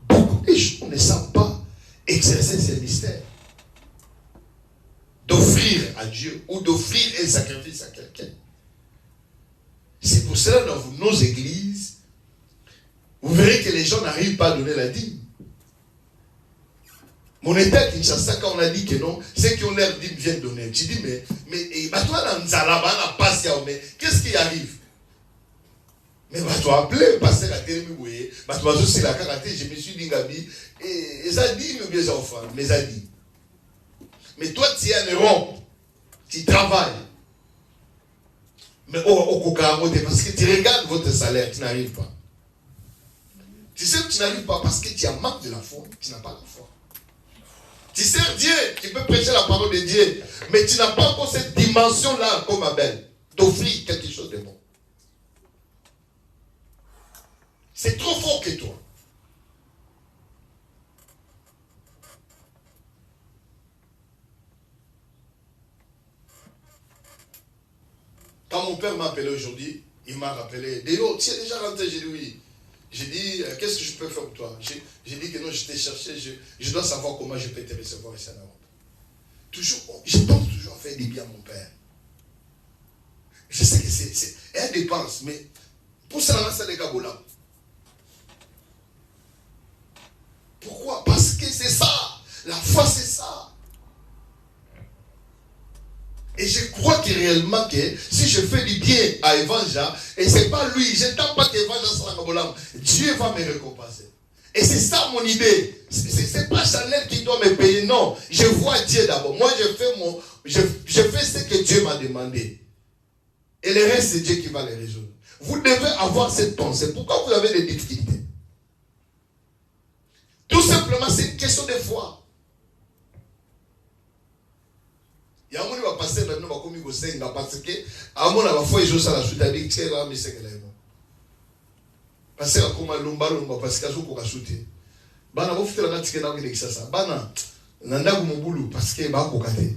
beaucoup de gens ne savent pas exercer ces mystères. D'offrir à Dieu ou d'offrir un sacrifice à quelqu'un. C'est pour cela dans nos églises, vous verrez que les gens n'arrivent pas à donner la dîme. Mon état à Kinshasa, quand on a dit que non, ceux qui ont l'air dîme viennent donner. Tu dis, mais toi, dans Nzalaba, mais qu'est-ce qui arrive? Mais tu as appelé, passer la télé, tu as aussi la karaté, je me suis dit, Gabi, et ça dit, mais bien enfants, mais ça dit. Mais toi, tu es en Europe, tu travailles. Mais au Kokaramote, parce que tu regardes votre salaire, tu n'arrives pas. Tu sais que tu n'arrives pas parce que tu as manque de la foi, tu n'as pas la foi. Tu sers Dieu, tu peux prêcher la parole de Dieu, mais tu n'as pas encore cette dimension-là comme Abel, d'offrir quelque chose de bon. C'est trop fort que toi. Quand mon père m'a appelé aujourd'hui, il m'a rappelé, Déo, tu es déjà rentré? J'ai dit oui. J'ai dit, qu'est-ce que je peux faire pour toi? J'ai dit que non, je t'ai cherché, je dois savoir comment je peux te recevoir ici à la Europe. Toujours, je pense toujours à faire des biens à mon père. Je sais que c'est elle dépense, mais pour ça, c'est des gabolas. Pourquoi? Parce que c'est ça. La foi, c'est ça. Et je crois que réellement que si je fais du bien à Évangile, et c'est pas lui, je n'entends pas qu'Évangile sera gabolam, Dieu va me récompenser. Et c'est ça mon idée. C'est pas Chanel qui doit me payer, non. Je vois Dieu d'abord. Moi, je fais ce que Dieu m'a demandé. Et le reste, c'est Dieu qui va les résoudre. Vous devez avoir cette pensée. Pourquoi vous avez des difficultés? Tout simplement, c'est une question de foi. Il y a un monde qui va passer maintenant, comme il va passer, parce que à mon avis, foi, il joue ça la suite, avec tiens là, mais c'est que là, parce que comme lumba, parce que je vais shooter. Bana, vous faites la ticket là, vous ça ça. Bana, nanda vous m'oublie parce que bah vous cassez.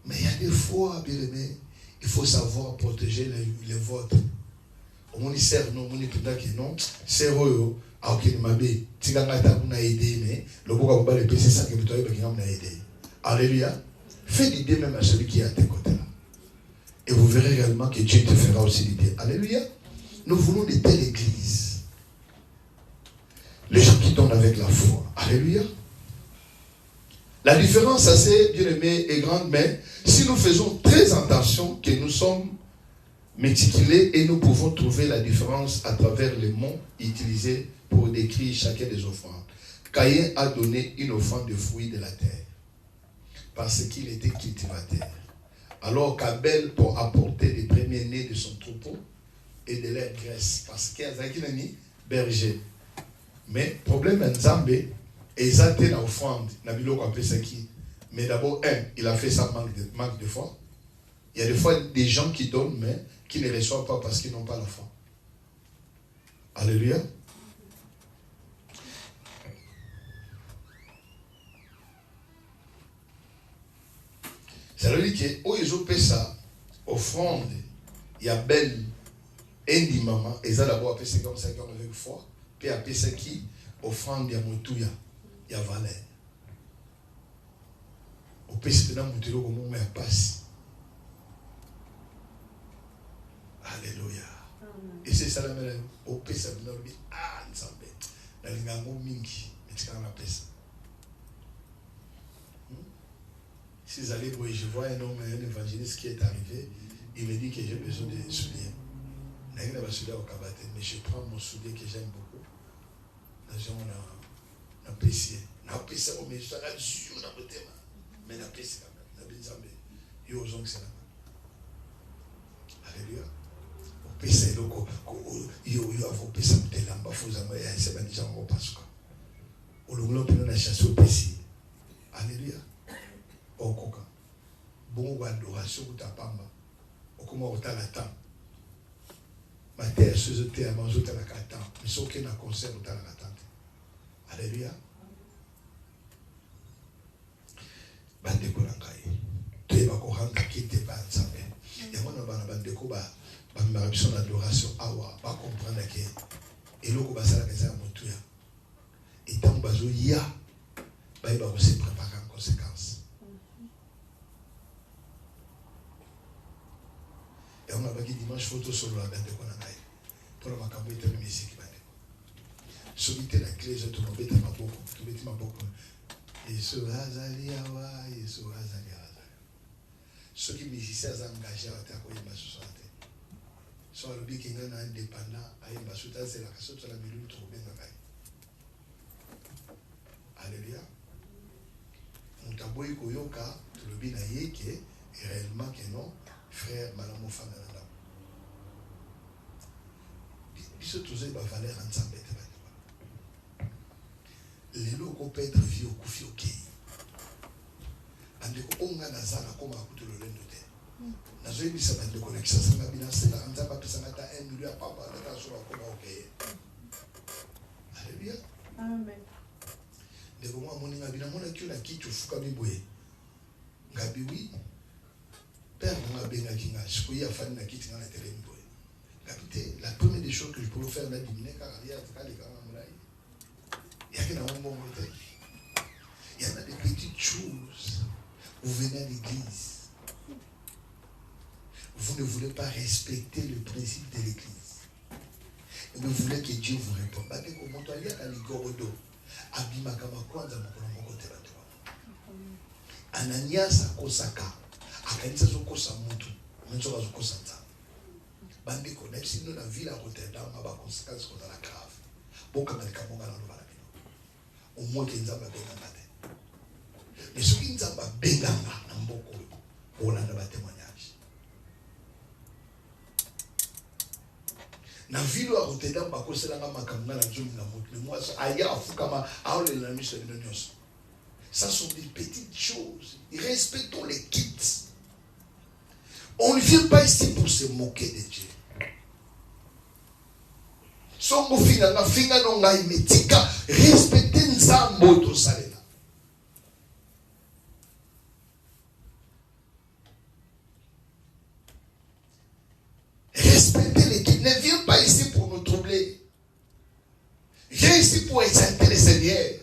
Mais il y a des fois, bien aimé, il faut savoir protéger les vôtres. Au moins, il sert, non, on est tout d'accord, non, c'est heureux. Ah, ok, mabé, tigangata, on a aidé, mais le bois va le PC, ça que vous avez besoin de aider. Alléluia. Fais l'idée même à celui qui est à tes côtés là. Et vous verrez réellement que Dieu te fera aussi l'idée. Alléluia. Nous voulons de telles églises. Les gens qui donnent avec la foi. Alléluia. La différence assez bien aimée est grande, mais si nous faisons très attention que nous sommes méticuleux et nous pouvons trouver la différence à travers les mots utilisés pour décrire chacun des offrandes. Caïn a donné une offrande de fruits de la terre parce qu'il était cultivateur. Alors qu'Abel pour apporter les premiers-nés de son troupeau et de leur graisse parce qu'il y a un berger. Mais problème Nzambe, ils ont été dans l'offrande, mais d'abord, il a fait ça manque de foi. Il y a des fois des gens qui donnent, mais qui ne reçoivent pas parce qu'ils n'ont pas la foi. Alléluia. Ça veut dire que, ils ont fait ça, offrande, il y a belle, et maman, ils ont d'abord appelé ça comme ça, comme avec foi, puis appelé ça qui, offrande, il y a moutouya, il y a valeur. Au pays, dans moutouya, comme on met à passe. Alléluia. Et c'est ça la même. Au pays, ça veut dire, ah, nous sommes bêtes. Dans les gangos mingi, mais tu quand on appelle ça. Si vous allez, je vois un homme, un évangéliste qui est arrivé, il me dit que j'ai besoin de souliers. Je n'ai pas souliers au Kabate, mais je prends mon soulier que j'aime beaucoup. Là, j'ai un PC. Un PC, mais je suis là, je suis là, mais un PC quand même. Il y a des gens qui sont là. Alléluia. Au PC, il y a des PC qui sont là, il y a des gens qui passent. Au long de la chasse au PC. Alléluia. Au coca. Bon, adoration ou ta pamba. Au comment on t'a la temps. Ma terre, ce que tu as mangé, tu as la temps. Mais ce qui est un concert, tu as la temps. Alléluia. Bandeko Langai. Tu vas rendre qui te va ensemble. Et moi, on va bandeko ba marabison d'adoration. Awa, pas comprendre que et l'eau va s'arrêter à Moutouya. Et tant que bazo ya, bah il va se préparer en conséquence. Et on a dit dimanche photo sur la bandeko Langai. Pour la macabou et la musique bandeko. Solité la clé, je te m'en bête ma beaucoup, tu bête ma beaucoup. Yesu azali awa, Yesu azali awa. Ceux qui musiciens engagés à ta koyemba société. Soit le bic est indépendant, à yemba société, c'est la cassette sur la milieu trop bien gagne. Alléluia. On t'a beau koyoka, tu le bin aïe qui est réellement que non, frère malamo fanana. Biso tous les valeurs ensemble. Les locaux peuvent être vus au koufi au kei. Andeko onga nazana koma akutu le lendo te. Nazoe bisa bandeko na kisa sanga bina sela anzaba pesa ngata 1 million papa ndata so koma okei. Alléluia. Amen. Ndeko mwa moni ngabina mona kyo na kitu fuka biboye. Ngabi oui. Père nga benga kinga sikoyi afani na kiti ngana tele biboye. Ngabite la première des choses que je peux faire là diminuer car il y a des gars là. Il y a que dans mon bon côté. Il y en a des petites choses. Vous venez à l'église. Vous ne voulez pas respecter le principe de l'église. Et vous voulez que Dieu vous réponde. Ananias akosaka. Akanisa zokosa mutu. Menzoka zokosa nzambe. Bande connaître sinon la ville à Rotterdam a des conséquences contre la grave. Beaucoup de gens ont au moins que nzamba benganga te. Mais ce qui nzamba benganga na mboko on a des témoignages. Na ville à Rotterdam ba koselanga makamanga na nzomi na moto mais moi aya afukama aole la mission de nyos. Ça sont des petites choses. Respectons les kits. On ne vient pas ici pour se moquer de Dieu. Songo finanga finga nonga imetika respecter nzambo to salela. Respecter l'équipe. Ne viens pas ici pour nous troubler. Viens ici pour exalter le Seigneur.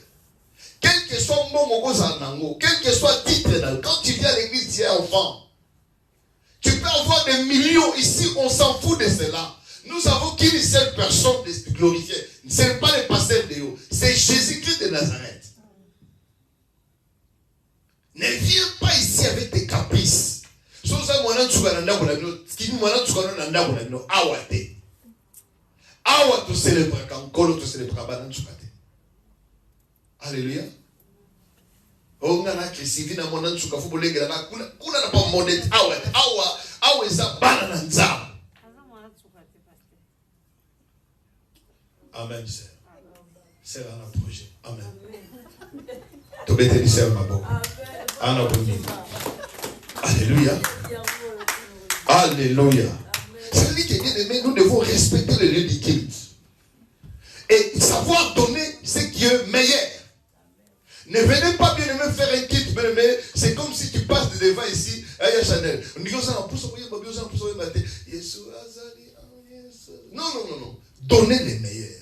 Quel que soit mon nango, quel que soit titre, quand tu viens à l'église, tu es enfant. Tu peux avoir des millions ici, on s'en fout de cela. Nous avons qu'une seule personne de glorifier. Ce n'est pas le pasteur de haut, c'est Jésus-Christ de Nazareth. Ne viens pas ici avec tes caprices. Alléluia. On a la crise, na mona nsuka fu bolenga na kuna na pa modet awa za bana na nzao. Amen, sœur. C'est un projet. Amen. Tu bête du sœur maboko. Amen. Alléluia. Alléluia. C'est lui qui est bien aimé, nous devons respecter le lieu du culte. Et savoir donner ce qui est meilleur. Ne venez pas bien aimé faire un kit, mais c'est comme si tu passes devant ici, à Chanel. Non. Donnez les meilleurs.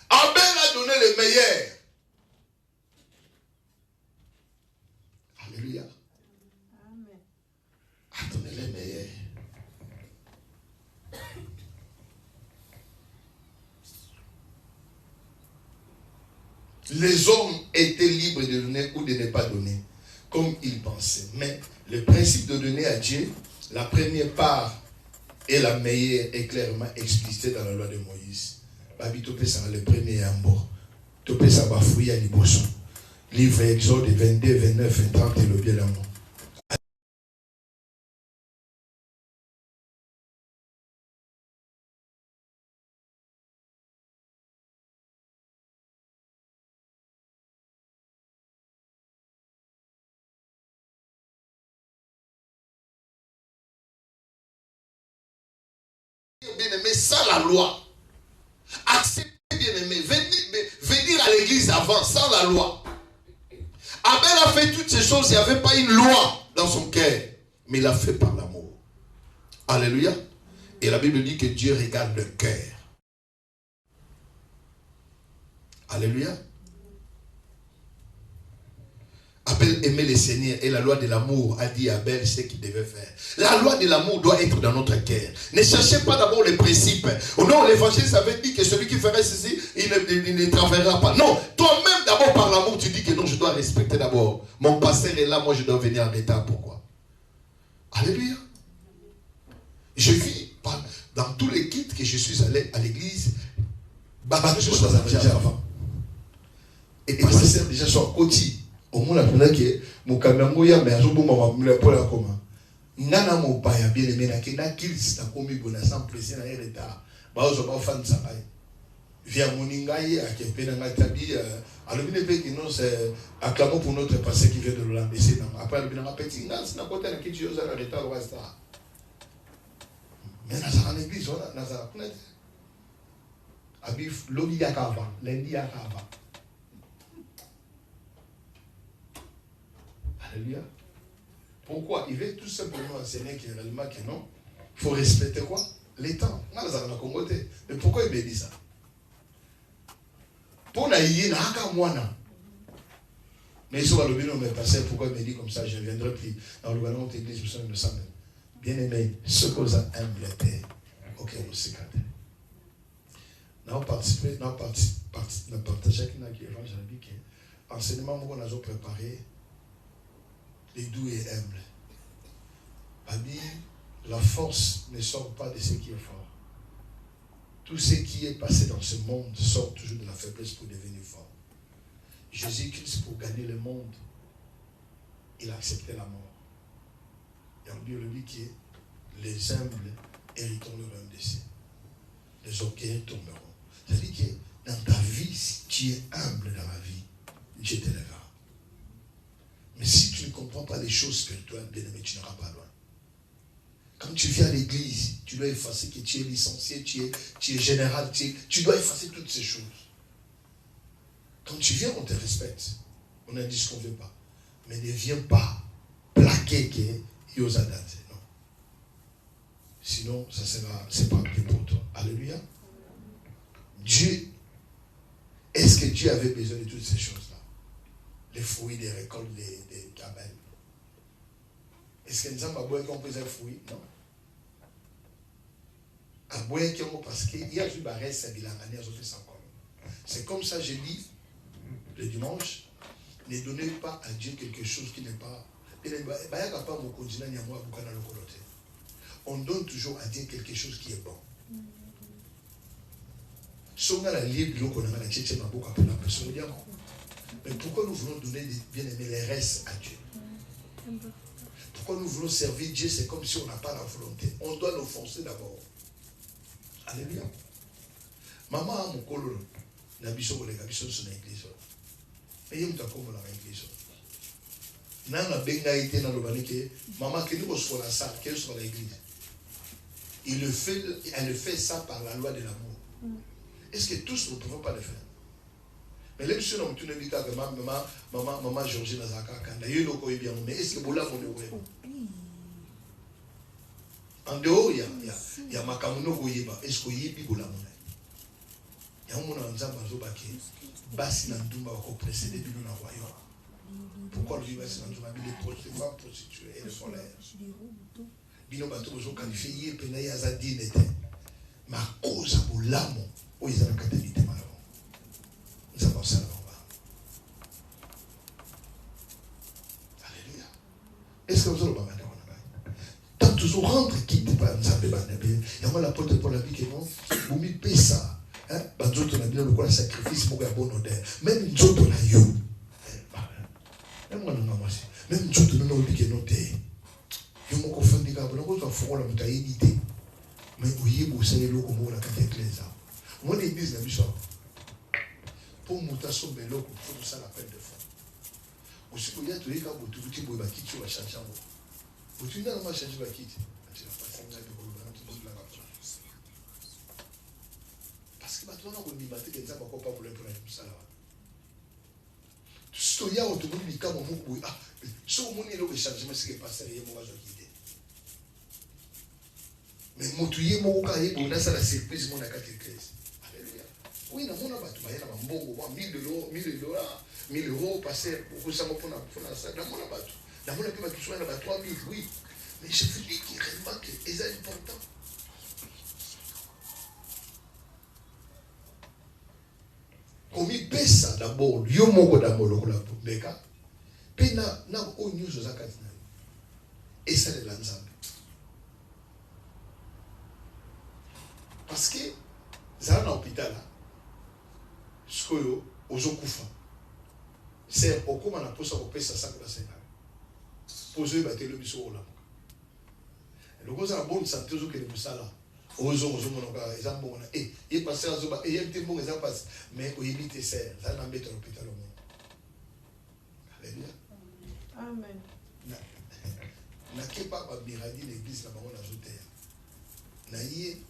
Abel a donné les meilleurs. Alléluia. Amen. A donné les meilleurs. Les hommes étaient libres de donner ou de ne pas donner, comme ils pensaient. Mais le principe de donner à Dieu, la première part et la meilleure est clairement explicitée dans la loi de Moïse. Babi topé ça le premier ambo. Topé ça va fouiller à l'ibosson. Livre Exode 22, 29 et 30 et le bien l'amour. Bien-aimé, sans la loi. Acceptez, bien-aimé. Venir à l'église avant, sans la loi. Abel a fait toutes ces choses, il n'y avait pas une loi dans son cœur. Mais il a fait par l'amour. Alléluia. Et la Bible dit que Dieu regarde le cœur. Alléluia. Abel aimait le Seigneur et la loi de l'amour a dit à Abel ce qu'il devait faire. La loi de l'amour doit être dans notre cœur. Ne cherchez pas d'abord les principes. Non, l'évangile avait dit que celui qui ferait ceci, il ne travaillera pas. Non, toi-même d'abord par l'amour, tu dis que non, je dois respecter d'abord. Mon pasteur est là, moi je dois venir en retard. Pourquoi? Alléluia. Je vis dans tous les kits que je suis allé à l'église. Je suis déjà avant. Et pasteur déjà sur côté. Au moins, la que mon camion ya mais azobo mama mule pour la coma. Nana mo baya bien aimé na ki na kill c'est comme bona sans presser na retard. Ba ozo ba fan sakai. Via moninga ye a kepena ngatabi Alors, le pays qui nous acclamons pour notre passé qui vient de l'embêter. Après, le bilan petit, c'est un côté qui tue aux l'état ouest. Mais dans l'église, on a dans la Abif, l'Odi Yakava, l'Indi Yakava. Alléluia. Pourquoi? Il veut tout simplement enseigner que réellement que non. Il faut respecter quoi? Les temps. Mais pourquoi il me dit ça? Pour naïe, mais si on va le bien, on me passé, pourquoi il me dit comme ça? Je ne viendrai plus dans le gouvernement de l'église, je ne sais. Bien aimé, ce qu'on a humble, ok, on s'est gardé. Nous avons participé, nous avons partagé avec nous qui évangélique, enseignement qu'on a préparé, les doux et humbles. La force ne sort pas de ce qui est fort. Tout ce qui est passé dans ce monde sort toujours de la faiblesse pour devenir fort. Jésus-Christ, pour gagner le monde, il a accepté la mort. Et on dit que les humbles hériteront le royaume des cieux. Les orgueilleux tomberont. C'est-à-dire que dans ta vie, si tu es humble dans la vie, Dieu t'élèvera. Mais si tu ne comprends pas les choses spirituelles, bien aimé, tu n'iras pas loin. Quand tu viens à l'église, tu dois effacer que tu es licencié, tu es général, tu dois effacer toutes ces choses. Quand tu viens, on te respecte. On ne dit ce qu'on ne veut pas. Mais ne viens pas plaquer que Yosa date. Non. Sinon, c'est pas bien pour toi. Alléluia. Dieu, est-ce que Dieu avait besoin de toutes ces choses-là? Les fruits des récoltes des Abel. Est-ce que nous avons besoin qu'on puisse faire fruits? Non. Parce qu'il y a du barré, c'est bilan, c'est comme ça, je dis le dimanche, ne donnez pas à Dieu quelque chose qui n'est pas. On donne toujours à Dieu quelque chose qui est bon. Mais pourquoi nous voulons donner bien aimé les restes à Dieu? Pourquoi nous voulons servir Dieu? C'est comme si on n'a pas la volonté. On doit nous forcer d'abord. Alléluia. Maman a mon colon. La biso les gabiso sur l'église. Et il me t'accorde dans l'église. Nana benga été dans le bannique. Maman qui nous soit la salle, qu'elle soit l'église. Elle le fait ça par la loi de l'amour. Est-ce que tous ne pouvons pas le faire? Mais les gens ont une invité que maman Georgie Nazaka Kanda. Mais est-ce que Bola mon en dehors, il y a Makamuno Goyeba. Est-ce qu'il y a Bola mon il y a un monde en Zambazobake. Bassi Nandumba va précéder du nom royaume. Pourquoi le Bassi Nandumba les prostituées et les solaires? Bino Bato vous qualifié, Penaï Azadi n'était. Ma cause à Bolamo, où ils ont la catalité malheureusement. Nous avons ça là-bas. Alléluia. Est-ce que vous avez le bagage? Tant toujours rentre quitte par nous avez banabé. Il y a la porte pour la vie qui non. Vous m'y payez ça. Hein? Banzoto na bien le quoi sacrifice pour un bon odeur. Même une zoto na yo. Même moi non moi. Même zoto non obi que non té. Yo mo ko fandi ka bona ko to fo la mutaidité. Mais oyi bo sene lo ko mo la catéclèse. Moi l'église na biso. Pour monter son bélo, il faut ça la peine de fond. Aussi, il y a tous les cas où tu peux voir qui tu vas changer. Où tu n'as pas changé, qui tu parce que maintenant, on dit que tu n'as pas pour le problème. Si tu as un automobil, il y a un peu ah, si on est là, le changement, c'est que passer les mots à quitter. Mais motuye mon cas, il y a la surprise, mon catéclèse. Oui, nous avons $1000, $1000, passer pour ça, pour ça. Nous avons la question de 3000, oui. Mais je vous dis qu'il réellement que c'est important. Comme il paie ça d'abord, il y a un mot d'abord, le Beka. Puis, nous avons une news aux Akatina. Et ça, c'est l'ensemble. Parce que, ça a un hôpital là. Skoyo ozokufa c'est pourquoi on a posé au pesa ça que c'est posé battre le biso là le cause la bonne santé zo que le musala Il passe à Zoba, et il y a des bons exemples, mais il évite ses serres, ça n'a pas été l'hôpital au monde. Alléluia. Amen. Na kepa ba miradi l'église na bango na zoter. Na yé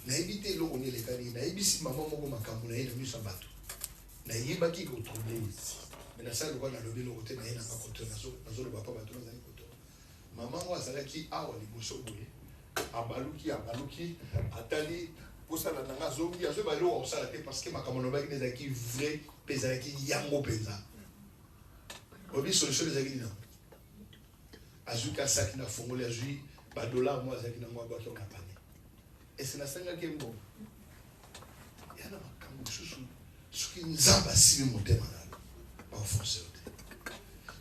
na éviter lo oni le kani na ebisi maman moko makambo na yé na miso bato. Na yé baki ko trouver. Mais na ça le quoi na lobi lo côté na yé na pas côté na zo lo ba pa bato na zali côté. Maman wa sala ki awa liboso boye. Abaluki atali posa la nanga zongi azo ba lo osala te parce que makambo no ba ki na ki vrai pesa ki yango pesa. Obi solution les agina. Azuka sakina fongole azui badola moi zakina moi ba ki on a pané. Et c'est la sanga kembo. Yana makambo susu. Suki nzamba sibi motema na. Ba forcer.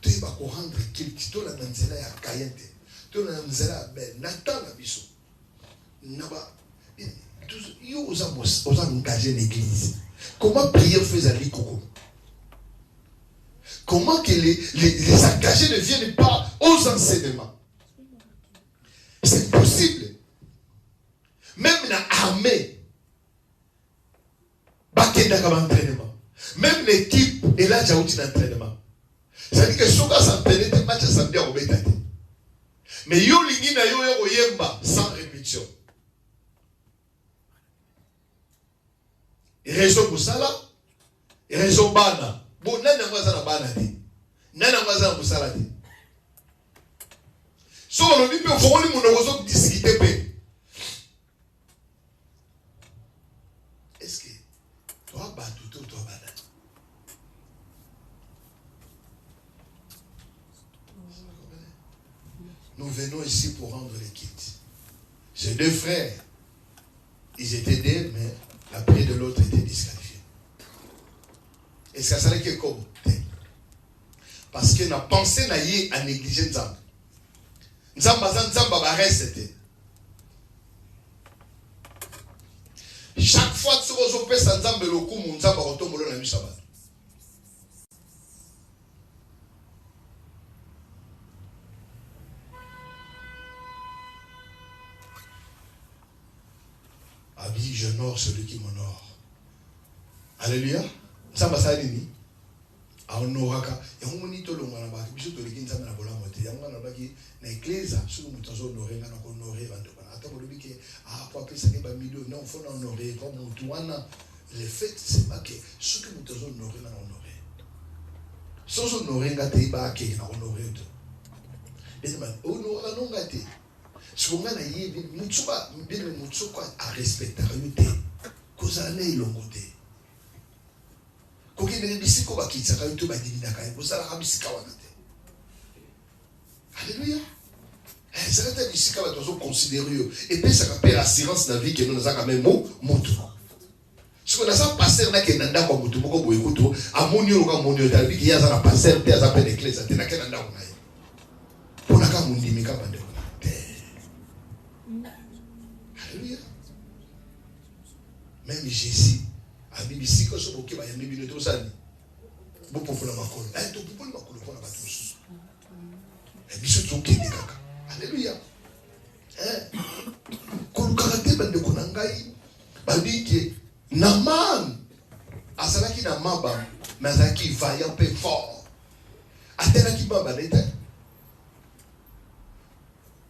Tu vas rendre quelque chose na nzela ya kayente. Tu na nzela ben natana biso. Naba yo os engagé l'église. Comment prier faisait les coco? Comment que les engagés ne viennent pas aux enseignements? C'est possible. Même dans l'armée, entraînement. Même l'équipe est là déjà outil d'entraînement. C'est-à-dire que Soka s'entraîne des matchs samedi à Obétati. Mais yo lingi na yo yemba sans répétition. Raison pour ça là, raison bana. Bon, nana ngwaza na bana te. Nana ngwaza na busala te. So on dit que faut ni monogozo discuter pe. Est-ce que toi batu toi bana? Nous venons ici pour rendre les kits. J'ai deux frères. Ils étaient deux, mais la prière de l'autre était disqualifiée. Et ça serait que comme parce que la pensée n'a yé à négliger Nzamba. Nzamba va rester. Chaque fois que vous opérez sans Nzamba le coup, Nzamba retombe dans la nuit Shabbat. Habille, j'honore celui qui m'honore. Alléluia. Nzamba salini. Aonoraka. Et on monite le monde là-bas. Biso to leki Nzamba na bola mote. Yango na baki na église sur mutazo honorer na ko honorer vando bana. Ata bolobi ke kwa pesa ke ba million non faut honorer comme mutuana. Le fait c'est pas que ce que mutazo honorer na honorer. Sans honorer ngate ba ke na honorer to. Et man honorer non ngate. Ce qu'on a yé mutsuka bien mutsuka à respecter yote. Kozana ilongote. Koki ne bisiko ba kitaka yote ba dibina ka kozala ka bisika wanate. Alléluia. Ça va être bisika ba tozo considérer et puis ça rappelle l'assurance de la vie que nous avons quand même moto. Ce qu'on a ça passer na ke nanda kwa mutu moko boye kuto amoni oka moni ta vie ki ya za passer te za pe l'église te na ke nanda ona ye. Pona ka mundi mika bande. Alléluia. Même Jésus a dit ici que ce bouquet va y aller bien tout ça. Bon pour la macole. Eh tout pour la macole pour la batouche. Et bien ce truc qui est kaka. Alléluia. Quand karate bande konangai bandi que Naman azalaki na maba mais azalaki vaillant peu fort. Atelaki baba l'était.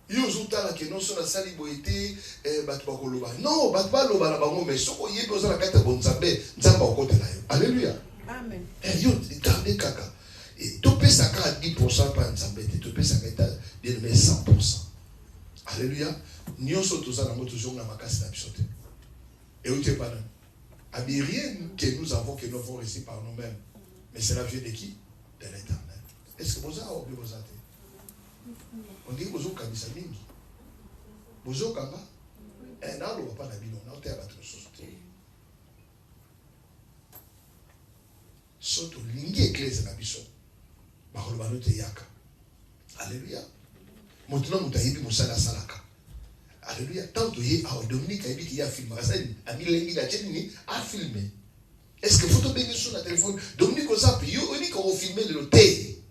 Yo zutala ke non sona sali boité batu bakoloba non batu baloba na bango mais soko yebe ozala kata bonzambe nzamba okotela yo. Alléluia. Amen. Yo gardez kaka et to pesa ka 10% pa nzambe te to pesa ka ta bien mais 100%. Alléluia. Nyonso tozala ngo toujours na makasi na biso te. Et où tu es pas là. Abi rien que nous avons que nous avons reçu par nous-mêmes. Mais c'est la vie de qui? De l'Éternel. Est-ce que vous avez oublié vos athées? On dit bozo kabisa mingi. Bozo kamba. Na lo pa na bino na te abattu soste. Soto lingi église na biso. Ba ko ba note yaka. Alléluia. Motuna mutayibi musala salaka. Alléluia. Tant que y a Dominique a dit qu'il y a filmé ça a mis lingi da cheni a filmé. Est-ce que photo bien sur le téléphone Dominique Ozapi yo on dit qu'on filmer le thé.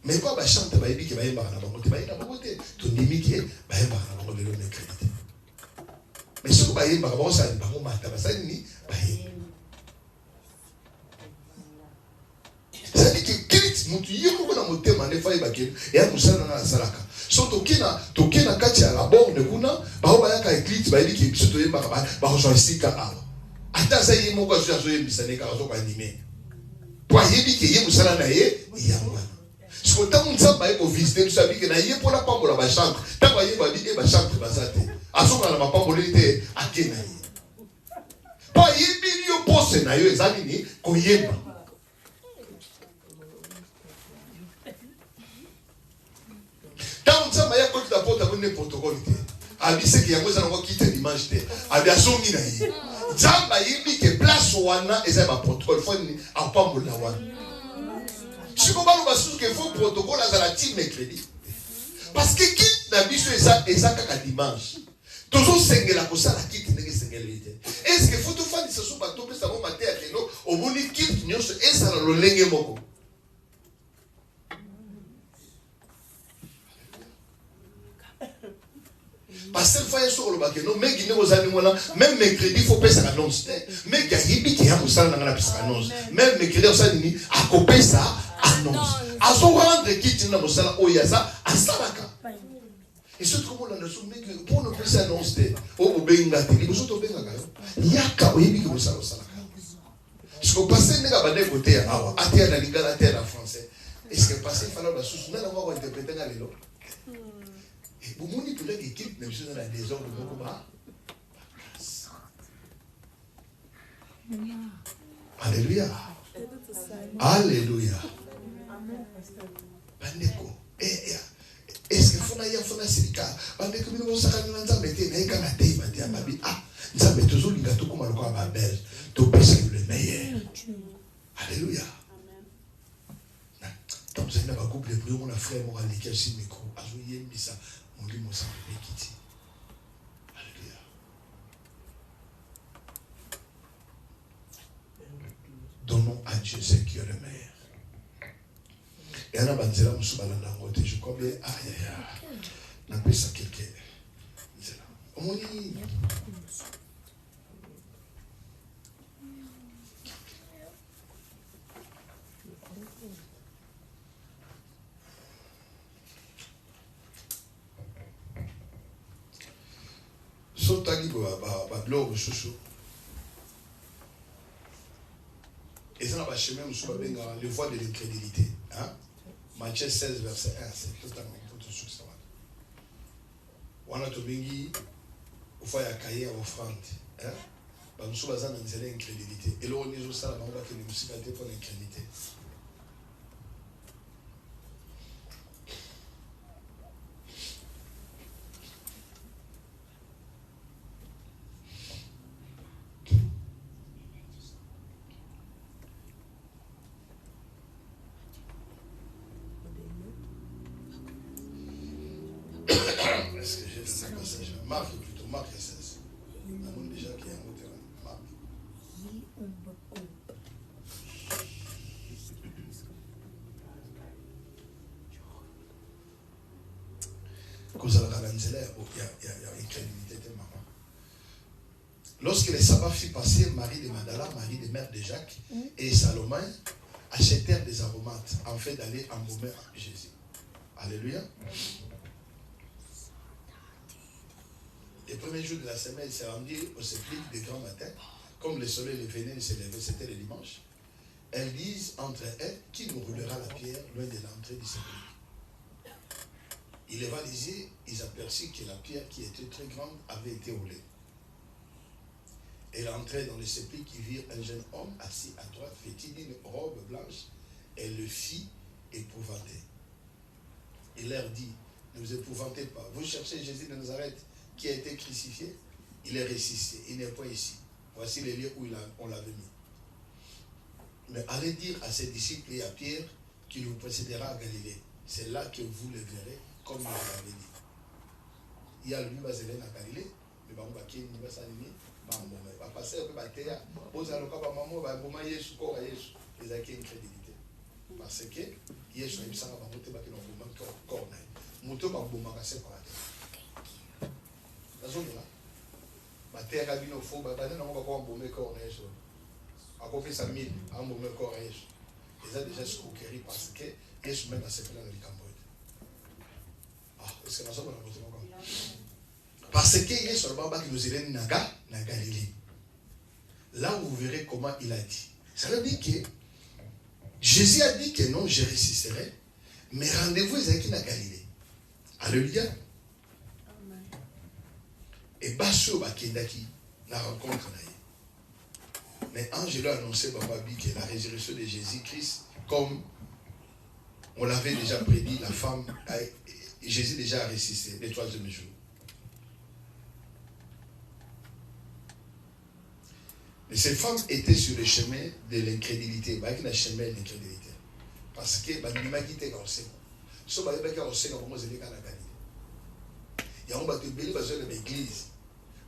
Mais quoi, bah chante, bah il dit que bah il va na bango, bah il na bango te, ton demi qui bah il va na bango le mercredi. Mais ce que bah il va bango ça il bango mata, bah ça ni bah il. Ça dit que Christ, mutu yeko na motema ne fa ibakelo, et à musana na salaka. So tokena kati à la borne kuna, bah ba yaka Christ, bah il dit que biso to yeba ba rejoindre sika awa. Ata ça yemo ko zo yebisane ka zo ko animer. Toi yebi que yemo sala na ye, yangwa. Ce que tant ça va être visiter, tu savais que na yé pour la pambo la chambre, tant va yé va vite va chambre basate. A ce qu'on a ma pambo l'été à Kenya. Toi yebi yo poste na yo examiner ko yeba. Tant ça va y avoir ta porte avec n'importe protocole. Abi c'est qu'il y a moi ça n'envoie quitter l'image té. Abi a son mina yi. Zamba yebi que place wana et ça va protocole faut en pambo la wana. Si vous avez qu'il faut protocole à la team mercredi. Parce que qui n'a vu ça et ça qu'à dimanche. Toujours sengela ko ça la kit n'est sengelité. Est-ce que faut tout faire ce sont pas tout ça va mater à keno au boni kit nyos et ça le lenge moko. Parce que fois sur le bakeno mais guiné aux animaux là même mercredi faut payer ça annonce. Mais gayibi qui a pour ça dans la piste annonce. Même mercredi ça dit à copier ça annonce. À son rendre qui na mosala oyasa asalaka. Et ce trouve là nous mais pour ne pas annoncer au benga te il faut to benga ka yaka oyebi que mosala osalaka. Ce que passer nega bande côté awa atia na lingala atia na français. Est-ce que passer fala la sous na ngo interpréter na lelo. Et pour moni peut-être équipe même si dans la désordre beaucoup bas. Alléluia. Alléluia. Bandeko. Est-ce que faut naïa faut na sirika? Bandeko bino bo sakana na nzambe te na eka na te bandi ya babi. Ah, nzambe tozo linga to koma lokwa ba belle. To pesa le meilleur. Alléluia. Donc vous avez un couple de prières, mon frère m'a dit qu'il y a micro. Ajouyez misa, mon lit m'a semblé quitter. Alléluia. Donnons à Dieu ce qui est le meilleur. Et on a banzela musubala na ngote. Je crois bien aïe aïe aïe. N'a pas ça quelqu'un. Zela. On dit. Sotagi ba blog chouchou. Et ça n'a pas chemin le voie de l'incrédulité. Hein? Matthieu 16, verset 1, c'est totalement tout ce que ça va. On a tout bingi, au foyer à cahier en offrande. Hein? Bah, nous sommes dans l'incrédulité. Et là, on est au salon, on va faire les musiques pour l'incrédulité. Est-ce que j'ai fait un passage? Marc plutôt, Marc 16. On a déjà qui est en terrain. Marc. Il y a une crédibilité tellement. Lorsque les sabbats furent passés, Marie de Magdala, Marie de mère de Jacques et Salomé achetèrent des aromates en fait d'aller embaumer Jésus. Alléluia. Les premiers jours de la semaine, il s'est rendu au sépulcre de grand matin. Comme le soleil venait de se lever, c'était le dimanche. Elles disent entre elles, qui nous roulera la pierre loin de l'entrée du sépulcre? Ils leva les yeux, ils aperçurent que la pierre qui était très grande avait été roulée. Et entraient dans le sépulcre, ils virent un jeune homme assis à droite, vêtu d'une robe blanche. Elle le fit épouvanter. Il leur dit, ne vous épouvantez pas. Vous cherchez Jésus de Nazareth qui a été crucifié. Il est ressuscité. Il n'est pas ici. Voici les lieux où on l'avait mis. Mais allez dire à ses disciples et à Pierre qu'il vous précédera à Galilée. C'est là que vous le verrez comme il l'avait dit. Il y a lui, il va à Galilée. Mais il va s'aligner. Il va passer un peu à terre. Il va passer un peu à terre. Il va passer un peu à terre. Il va passer un peu à terre. Parce que, Yesu a eu ça, on va monter dans le moment corps. Monter dans le moment séparation. La zone là. Ma terre a vu nos faux, on va voir un bon corps. A fait ça 1000, un bon corps. Ils ont déjà scroquerie parce que Yesu même a séparé dans le Cambodge. Ah, est-ce que la zone va monter encore? Parce que Yesu qui nous est Naga, na Galilée. Là où vous verrez comment il a dit. Ça veut dire que Jésus a dit que non, je ressusciterai, mais rendez-vous est avec la Galilée. Alléluia. Et Basso Bakendaki, la rencontre. Mais Angelo a annoncé que la résurrection de Jésus-Christ, comme on l'avait déjà prédit, la femme, Jésus déjà a ressuscité le 3e jour. Mais ces femmes étaient sur le chemin de l'incrédulité. Le chemin de l'incrédulité. Parce que l'image était dans le Seigneur. Si on avait dans le Seigneur, comment c'est le cas de la Galilée. Il y a un bateau de l'église.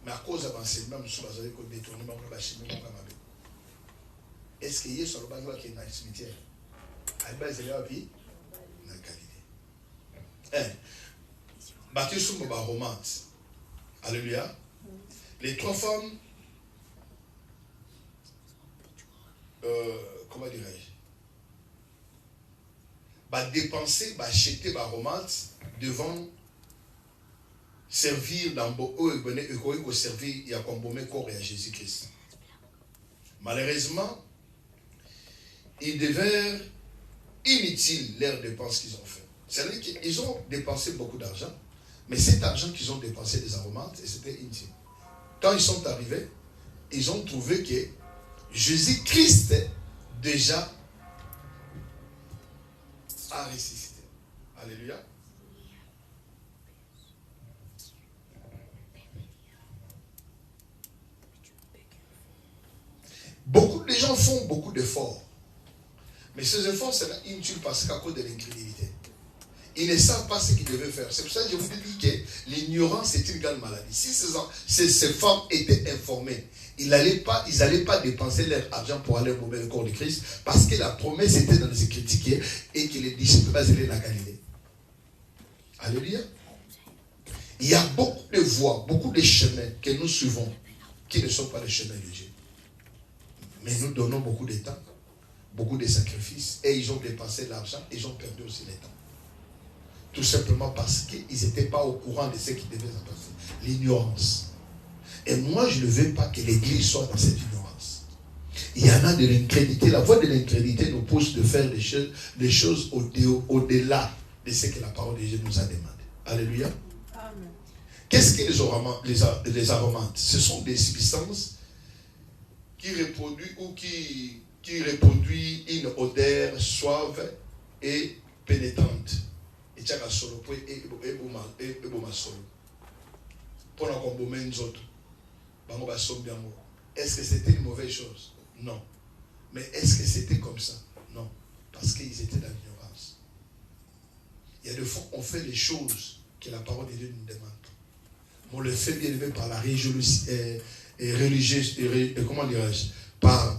Mais à cause de l'enseignement, nous sommes détournés dans le chemin. Est-ce qu'il y a sur le bateau qui est dans le cimetière? À la base, il y a la vie dans la Galilée. Bateau sur le romance. Alléluia. Les 3 femmes. Comment dirais-je, dépenser, acheter, romance devant servir dans le servir et accompagner corps à Jésus-Christ. Malheureusement, ils devinrent inutiles leurs dépenses qu'ils ont fait. C'est-à-dire qu'ils ont dépensé beaucoup d'argent, mais cet argent qu'ils ont dépensé des aromates, c'était inutile. Quand ils sont arrivés, ils ont trouvé que Jésus-Christ déjà a ressuscité. Alléluia. Beaucoup de gens font beaucoup d'efforts. Mais ces efforts seront inutiles parce qu'à cause de l'incrédulité. Ils ne savent pas ce qu'ils devaient faire. C'est pour ça que je vous dis que l'ignorance est une grande maladie. Si ces femmes étaient informées, ils n'allaient pas dépenser leur argent pour aller au mauvais corps de Christ, parce que la promesse était dans les Écritures et que les disciples allaient la Galilée. Alléluia. Il y a beaucoup de voies, beaucoup de chemins que nous suivons qui ne sont pas les chemins de Dieu. Mais nous donnons beaucoup de temps, beaucoup de sacrifices, et ils ont dépensé l'argent, et ils ont perdu aussi le temps. Tout simplement parce qu'ils n'étaient pas au courant de ce qui devait se passer. L'ignorance. Et moi, je ne veux pas que l'Église soit dans cette ignorance. Il y en a de l'incrédulité. La voie de l'incrédulité nous pousse de faire des choses au-delà de ce que la parole de Dieu nous a demandé. Alléluia. Amen. Qu'est-ce que les aromates? Ce sont des substances qui reproduisent une odeur suave et pénétrante. Est-ce que c'était une mauvaise chose? Non. Mais est-ce que c'était comme ça? Non. Parce qu'ils étaient dans l'ignorance. Il y a des fois, on fait les choses que la parole de Dieu nous demande. On le fait bien élevé par la religieuse, comment dirais-je? Par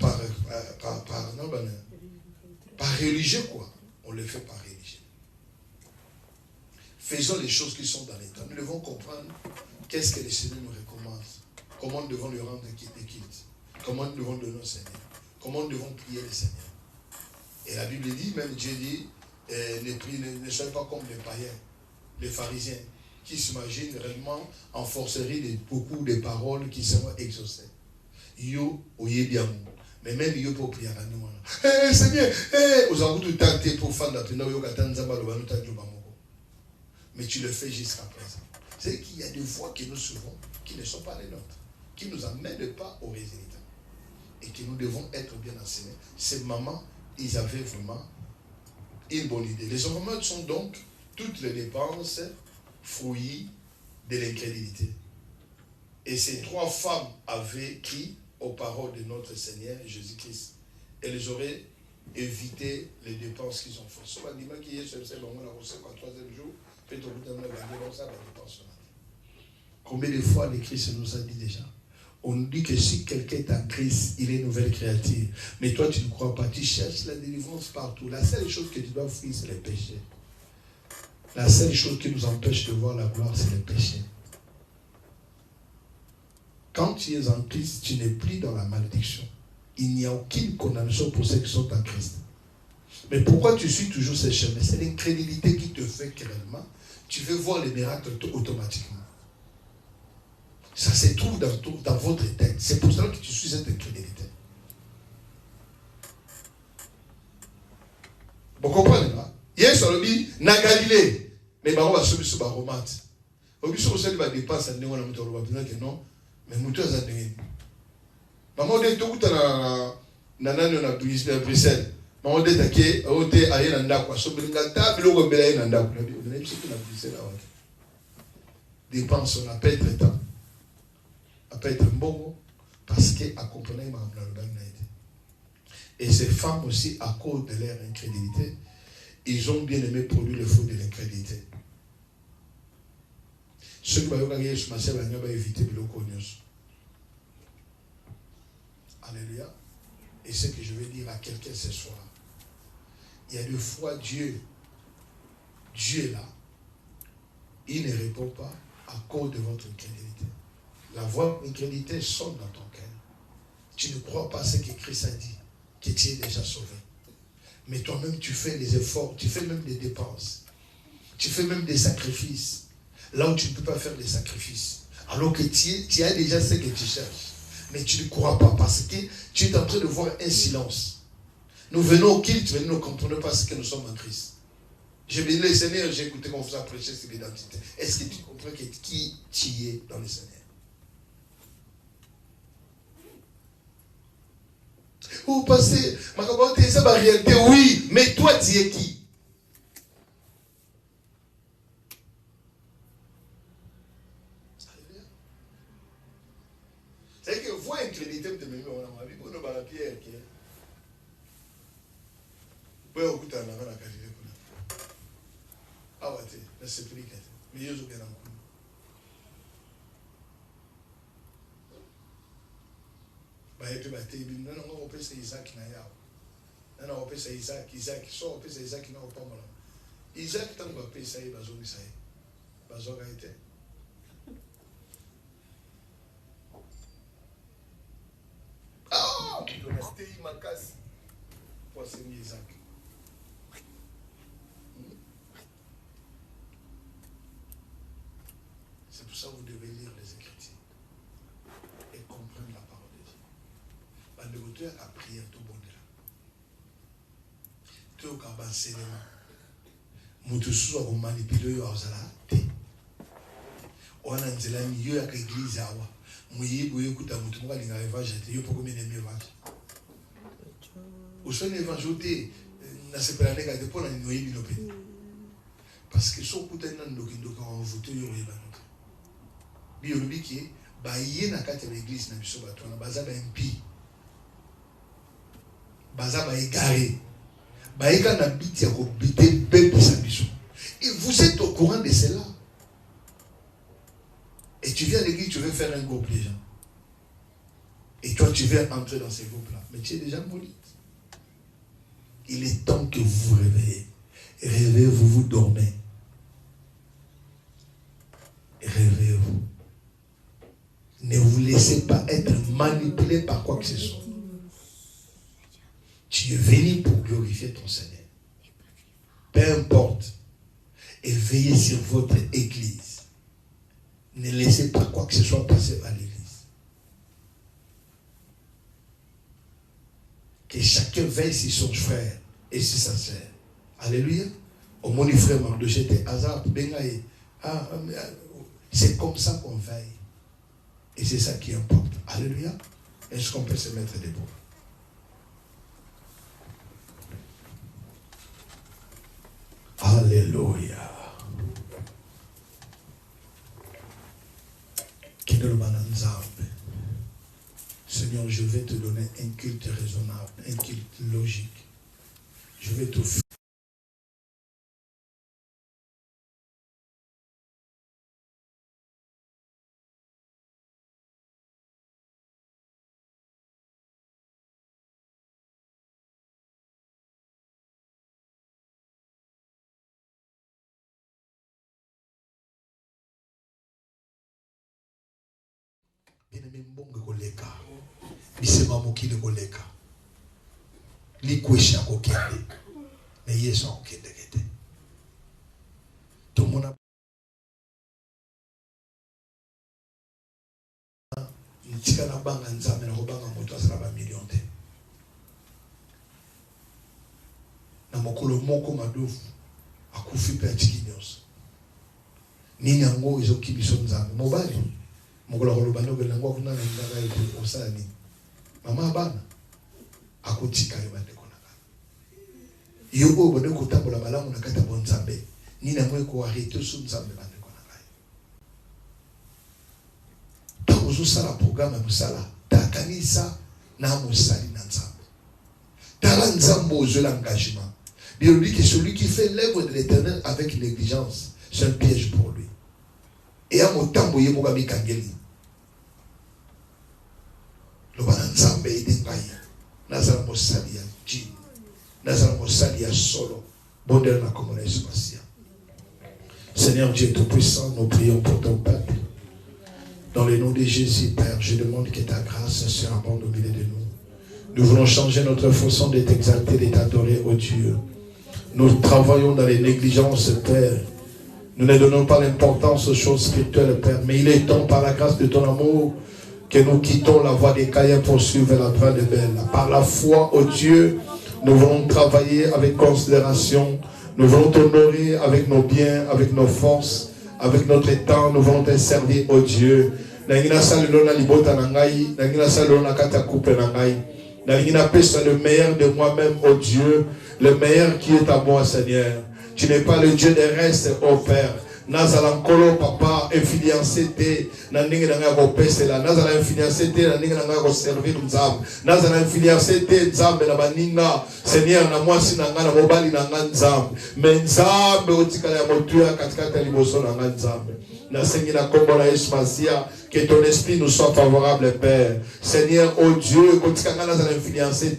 religieux, quoi. On le fait par religieux. Faisons les choses qui sont dans l'état. Nous devons comprendre qu'est-ce que le Seigneur nous recommande. Comment nous devons lui rendre des cultes. Comment nous devons donner au Seigneur. Comment nous devons prier le Seigneur. Et la Bible dit, même Dieu dit, ne soyez pas comme les païens, les pharisiens, qui s'imaginent réellement en forcerie de beaucoup de paroles qui seront exaucées. Yo, oye diamou. Mais même yo pour prier à nous. Seigneur, vous avez tout tenté pour faire la prière. Mais tu le fais jusqu'à présent. C'est qu'il y a des voies que nous suivons qui ne sont pas les nôtres, qui ne nous amènent pas au résultat. Et que nous devons être bien enseignés. Ces mamans, ils avaient vraiment une bonne idée. Les aromates sont donc toutes les dépenses fruits de l'incrédulité. Et ces 3 femmes avaient cru aux paroles de notre Seigneur Jésus-Christ. Elles auraient évité les dépenses qu'ils ont faites. Combien de fois l'Écrit nous a dit déjà? On nous dit que si quelqu'un est en Christ, il est une nouvelle créature. Mais toi, tu ne crois pas. Tu cherches la délivrance partout. La seule chose que tu dois fuir, c'est les péchés. La seule chose qui nous empêche de voir la gloire, c'est les péchés. Quand tu es en Christ, tu n'es plus dans la malédiction. Il n'y a aucune condamnation pour ceux qui sont en Christ. Mais pourquoi tu suis toujours ces chemins? C'est l'incrédulité qui te fait que réellement, tu veux voir les miracles automatiquement. Ça se trouve dans votre tête. C'est pour cela que tu suis cette incrédulité. Vous comprenez pas? Hier, sur le dit, na Galilée, mais on va subir sur la romate. Au bout de la dépense, on va dire non, mais nous tous, maman, de tout na Bruxelles. Maman, de take, on te aille dans la quoi. So, bringa table, on va aller dans la quoi. On a dit que na Bruxelles, dépense, on n'a pas être temps. On peut être bon parce qu'elle accompagnait ma maman. Et ces femmes aussi, à cause de leur incrédulité, ils ont bien aimé produire le fruit de l'incrédulité. Ceux qui ont éviter de l'oconios. Alléluia. Et ce que je veux dire à quelqu'un ce soir, il y a des fois Dieu est là, il ne répond pas à cause de votre incrédulité. La voix incrédulité sonne dans ton cœur. Tu ne crois pas ce que Christ a dit, que tu es déjà sauvé. Mais toi-même, tu fais les efforts, tu fais même des dépenses, tu fais même des sacrifices, là où tu ne peux pas faire des sacrifices. Alors que tu as déjà ce que tu cherches. Mais tu ne crois pas parce que tu es en train de voir un silence. Nous venons au culte, mais nous ne comprenons pas ce que nous sommes en Christ. Je me dis, le Seigneur, j'ai écouté qu'on vous a prêché sur l'identité. Est-ce que tu comprends qui tu es dans le Seigneur? Vous passez, c'est ma réalité, oui, mais toi, tu es qui? C'est que vous incrédulité, vous me on vous ne pas pierre. Vous pouvez écouter en avant la qualité. Ah ouais, c'est plus qu'être. Mais je suis bien en coup. Et puis, non, on peut essayer Isaac n'a pas. Non, on peut essayer Isaac, soit on peut essayer Isaac n'a pas. Isaac, tant qu'on peut essayer, Bazo Isaïe. Bazo a été. Ah, on a été ma casse pour enseigner Isaac. C'est pour ça que vous devez lire les Écritures et comprendre la parole de Dieu. Bande de l'auteur a prié tout bon de là. Tout au cas d'enseignement. Mutusu a manipulé à Ozala. On a un milieu avec l'église. Mouillé, bouillé, écoute à Moutou, il y a un évangile. Il y a beaucoup de évangile. Au son évangile, na se pela nega de pona ni oyibi lope. Parce que so kuta na ndokindo ka voto yo yeba no. Bi yolobi ki ba ye na kati ya l'église na biso bato na baza ba impi. Baza ba égaré. Ba eka na biti ya ko bité bébé sa biso. Et vous êtes au courant de cela. Et tu viens à l'église, tu veux faire un groupe de gens. Et toi, tu viens entrer dans ces groupes-là. Mais tu es déjà moli. Il est temps que vous vous réveillez. Réveillez-vous, vous dormez. Réveillez-vous. Ne vous laissez pas être manipulé par quoi que ce soit. Tu es venu pour glorifier ton Seigneur. Peu importe. Et veillez sur votre église. Ne laissez pas quoi que ce soit passer à l'église. Que chacun veille sur son frère et sur sa sœur. Alléluia. Au mon frère Mardoché était hasard, bengaï. C'est comme ça qu'on veille. Et c'est ça qui importe. Alléluia. Est-ce qu'on peut se mettre debout? Alléluia. Seigneur, je vais te donner un culte raisonnable, un culte logique. Je vais te bien aimé mbongo koleka bisema mokile koleka likwesha kokende na yesu okende kete tomona ntika na banga nzambe na kobanga moto azala ba million te na mokolo moko madofu akufi pe atiki nyonso nini yango ezoki biso nzambe mobali mokolo koloba ndoko nango kuna na ndanga ete osala nini mama bana akotika yo bandeko na ngai yo oyo bode kotambola malamu na kati ya bonzambe nini yango ekoarete so nzambe bandeko na ngai takozosala programme ya mosala takanisa na mosali na nzambe tala nzambe ozwe l'engagement. Bible dit que celui qui fait l'œuvre de l'Éternel avec négligence, c'est un piège pour lui. Et à mon temps, vous voyez, vous kangeli. Le bananzambe idingai. Nazala mosali ya jini. Nazala mosali ya solo. Bondel na komona espacia. Seigneur Dieu Tout-Puissant, nous prions pour ton peuple. Dans le nom de Jésus, Père, je demande que ta grâce surabonde au milieu de nous. Nous voulons changer notre façon de t'exalter, de t'adorer, ô Dieu. Nous travaillons dans les négligences, Père. Nous ne donnons pas l'importance aux choses spirituelles, Père. Mais il est temps, par la grâce de ton amour, que nous quittons la voie des Caïens pour suivre la voie de Belle. Par la foi, ô Dieu, nous voulons travailler avec considération. Nous voulons t'honorer avec nos biens, avec nos forces, avec notre temps. Nous voulons te servir, ô Dieu. Le meilleur de moi-même, ô Dieu, le meilleur qui est à moi, Seigneur. Tu n'es pas le Dieu des restes, ô Père. Nazalankolo papa influencé te na ndenge na ngako pesela nazala influencé te na ndenge na ngako servir nzambe nazala influencé te nzambe na baninga Seigneur na mwasi na ngana mobali na ngana nzambe mais nzambe otikala ya motuya katikata liboso na ngana nzambe na sengi na kombo na Yesu Masia. Que ton esprit nous soit favorable, Père. Seigneur, oh Dieu, quand tu as influencé,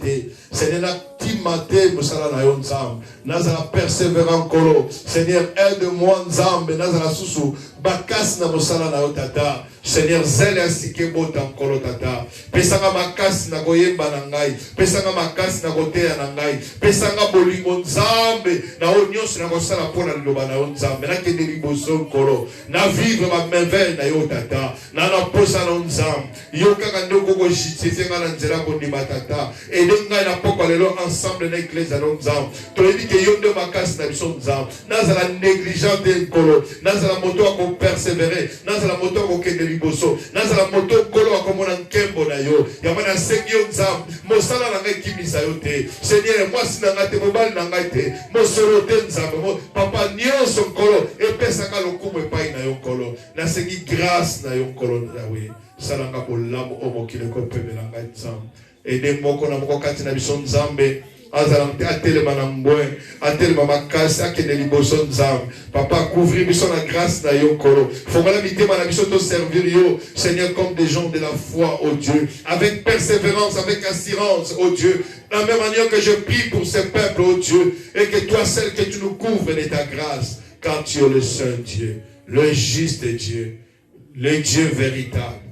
Seigneur, timate musala na yon nzambe. Nazala persévérant kolo. Seigneur, aide-moi nzambe. Nazala susu bakas na musala na yon tata. Seigneur, zèle ainsi que botan kolo tata. Pesanga makas na goyemba na ngai. Pesanga makas na goteya na ngai. Pesanga bolingo nzambe. Na onyos na kosala pona liloba na yon nzambe. Na kende liboso kolo. Na vivre ma merveille na yon tata. Nana posa na nzambe. Yo kaka ndoko ko jitsifenga na nzela ko ndibatata. Et denga na poko lelo ensemble na église na nzambe. To yebi ke yo ndo makasi na biso nzambe. Nazala négligent de kolo. Nazala moto ko persévérer. Nazala moto ko kende liboso. Nazala moto kolo ko mona nkembo na yo. Ya mana sengi yo nzambe. Mosala na ngai kimisa yo te. Seigneur, moi si na ngate mobali na ngai te. Mosolo te nzambe. Papa nyonso kolo epesaka lokumu epai na yo kolo. Na sengi grâce na yo kolo. Salanga bolamu omokile ko pemela ngai nzambe ede moko na moko kati na biso nzambe azalamte atelema na mbwe atelema makasi akende liboso nzambe papa couvrir biso na grâce na yo kolo fongola mitema na biso to servir yo Seigneur comme des gens de la foi ô Dieu avec persévérance avec assurance ô Dieu de la même manière que je prie pour ce peuple ô Dieu et que toi seul que tu nous couvres de ta grâce car tu es le saint Dieu le juste Dieu le Dieu véritable,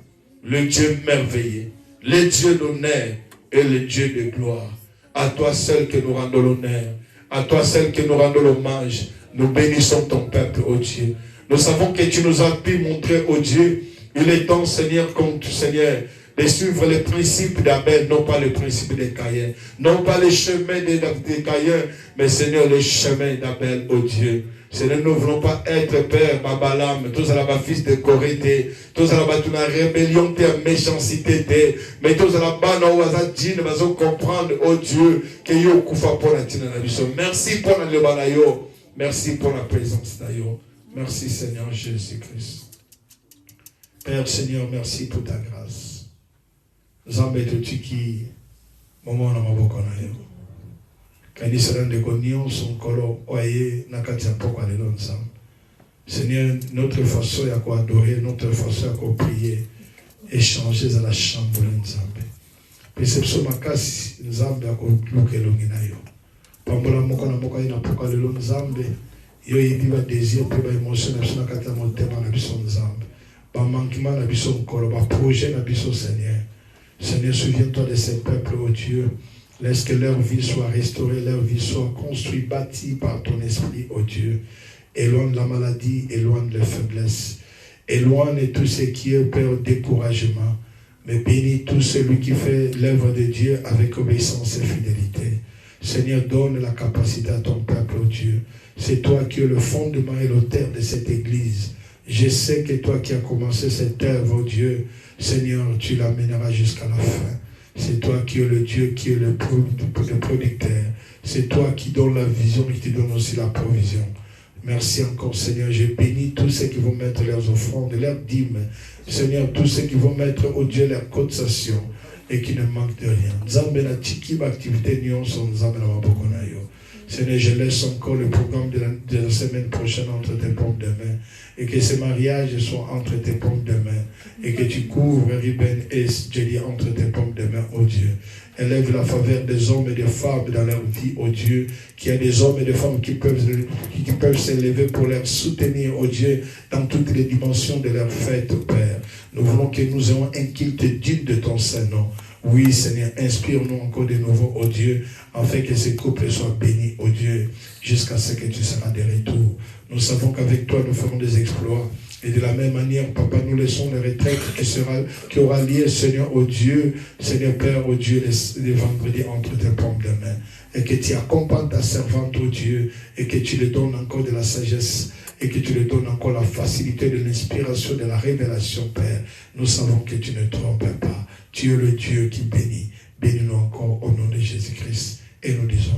le Dieu merveilleux, le Dieu d'honneur et le Dieu de gloire. À toi seul que nous rendons l'honneur, à toi seul que nous rendons l'hommage. Nous bénissons ton peuple, ô Dieu. Nous savons que tu nous as pu montrer, ô Dieu, il est temps, Seigneur, comme tu, Seigneur, de suivre les principes d'Abel, non pas les principes des Caïens, non pas les chemins des Caïens, mais Seigneur, les chemins d'Abel, ô Dieu. Seigneur, nous ne voulons pas être père, Babalam, tous à la fils de Corée, tous à la batuna rébellion, méchanceté, mais tous à la bana ou à la dîne, mais on comprendre, oh Dieu, que yo kufa pour la tina na biso. Merci pour le banayo, merci pour la présence d'ayo. Merci Seigneur Jésus-Christ. Père Seigneur, merci pour ta grâce. Zambé de Tiki, moment na maboko na yo. Kanisa de Gonion, son colo, oye, nakatia poko alelo nzambe. Seigneur, notre façon à quoi adorer, notre façon à quoi prier, échanger dans la chambre nzambe. Perception makasi nzambe à quoi luke longi na yo. Pambola moko na moko ina poko alelo nzambe. Yo yebi ba désir pe ba émotion na sona kata motema na biso nzambe. manquement n'abisso encore, projet n'abisso Seigneur. Seigneur, souviens-toi de ces peuples, oh Dieu. Laisse que leur vie soit restaurée, leur vie soit construite, bâtie par ton esprit, oh Dieu. Éloigne la maladie, éloigne les faiblesses. Éloigne tout ce qui est peur, découragement. Mais bénis tout celui qui fait l'œuvre de Dieu avec obéissance et fidélité. Seigneur, donne la capacité à ton peuple, oh Dieu. C'est toi qui es le fondement et l'auteur de cette église. Je sais que toi qui as commencé cette œuvre, oh Dieu, Seigneur, tu l'amèneras jusqu'à la fin. C'est toi qui es le Dieu, qui est le producteur. C'est toi qui donne la vision et qui donne aussi la provision. Merci encore, Seigneur. Je bénis tous ceux qui vont mettre leurs offrandes, leurs dîmes. Seigneur, tous ceux qui vont mettre, oh Dieu, leurs cotisations et qui ne manquent de rien. Seigneur, je laisse encore le programme de la semaine prochaine entre tes paumes de main. Et que ces mariages soient entre tes paumes de main. Et que tu couvres Riben et Jelly entre tes paumes de main, oh Dieu. Élève la faveur des hommes et des femmes dans leur vie, oh Dieu. Qu'il y ait des hommes et des femmes qui peuvent s'élever pour leur soutenir, oh Dieu, dans toutes les dimensions de leur fête, Père. Nous voulons que nous ayons un culte digne de ton Saint-Nom. Oui, Seigneur, inspire-nous encore de nouveau, oh Dieu, afin que ces couples soient bénis, oh Dieu, jusqu'à ce que tu seras de retour. Nous savons qu'avec toi, nous ferons des exploits. Et de la même manière, Papa, nous laissons les retraites qui aura lieu, Seigneur, oh Dieu, Seigneur Père, oh Dieu, les vendredis entre tes paumes de main. Et que tu accompagnes ta servante, oh Dieu, et que tu lui donnes encore de la sagesse, et que tu lui donnes encore la facilité de l'inspiration, de la révélation, Père. Nous savons que tu ne trompes pas. Tu es le Dieu qui bénit. Bénis-nous encore au nom de Jésus-Christ. Et nous disons...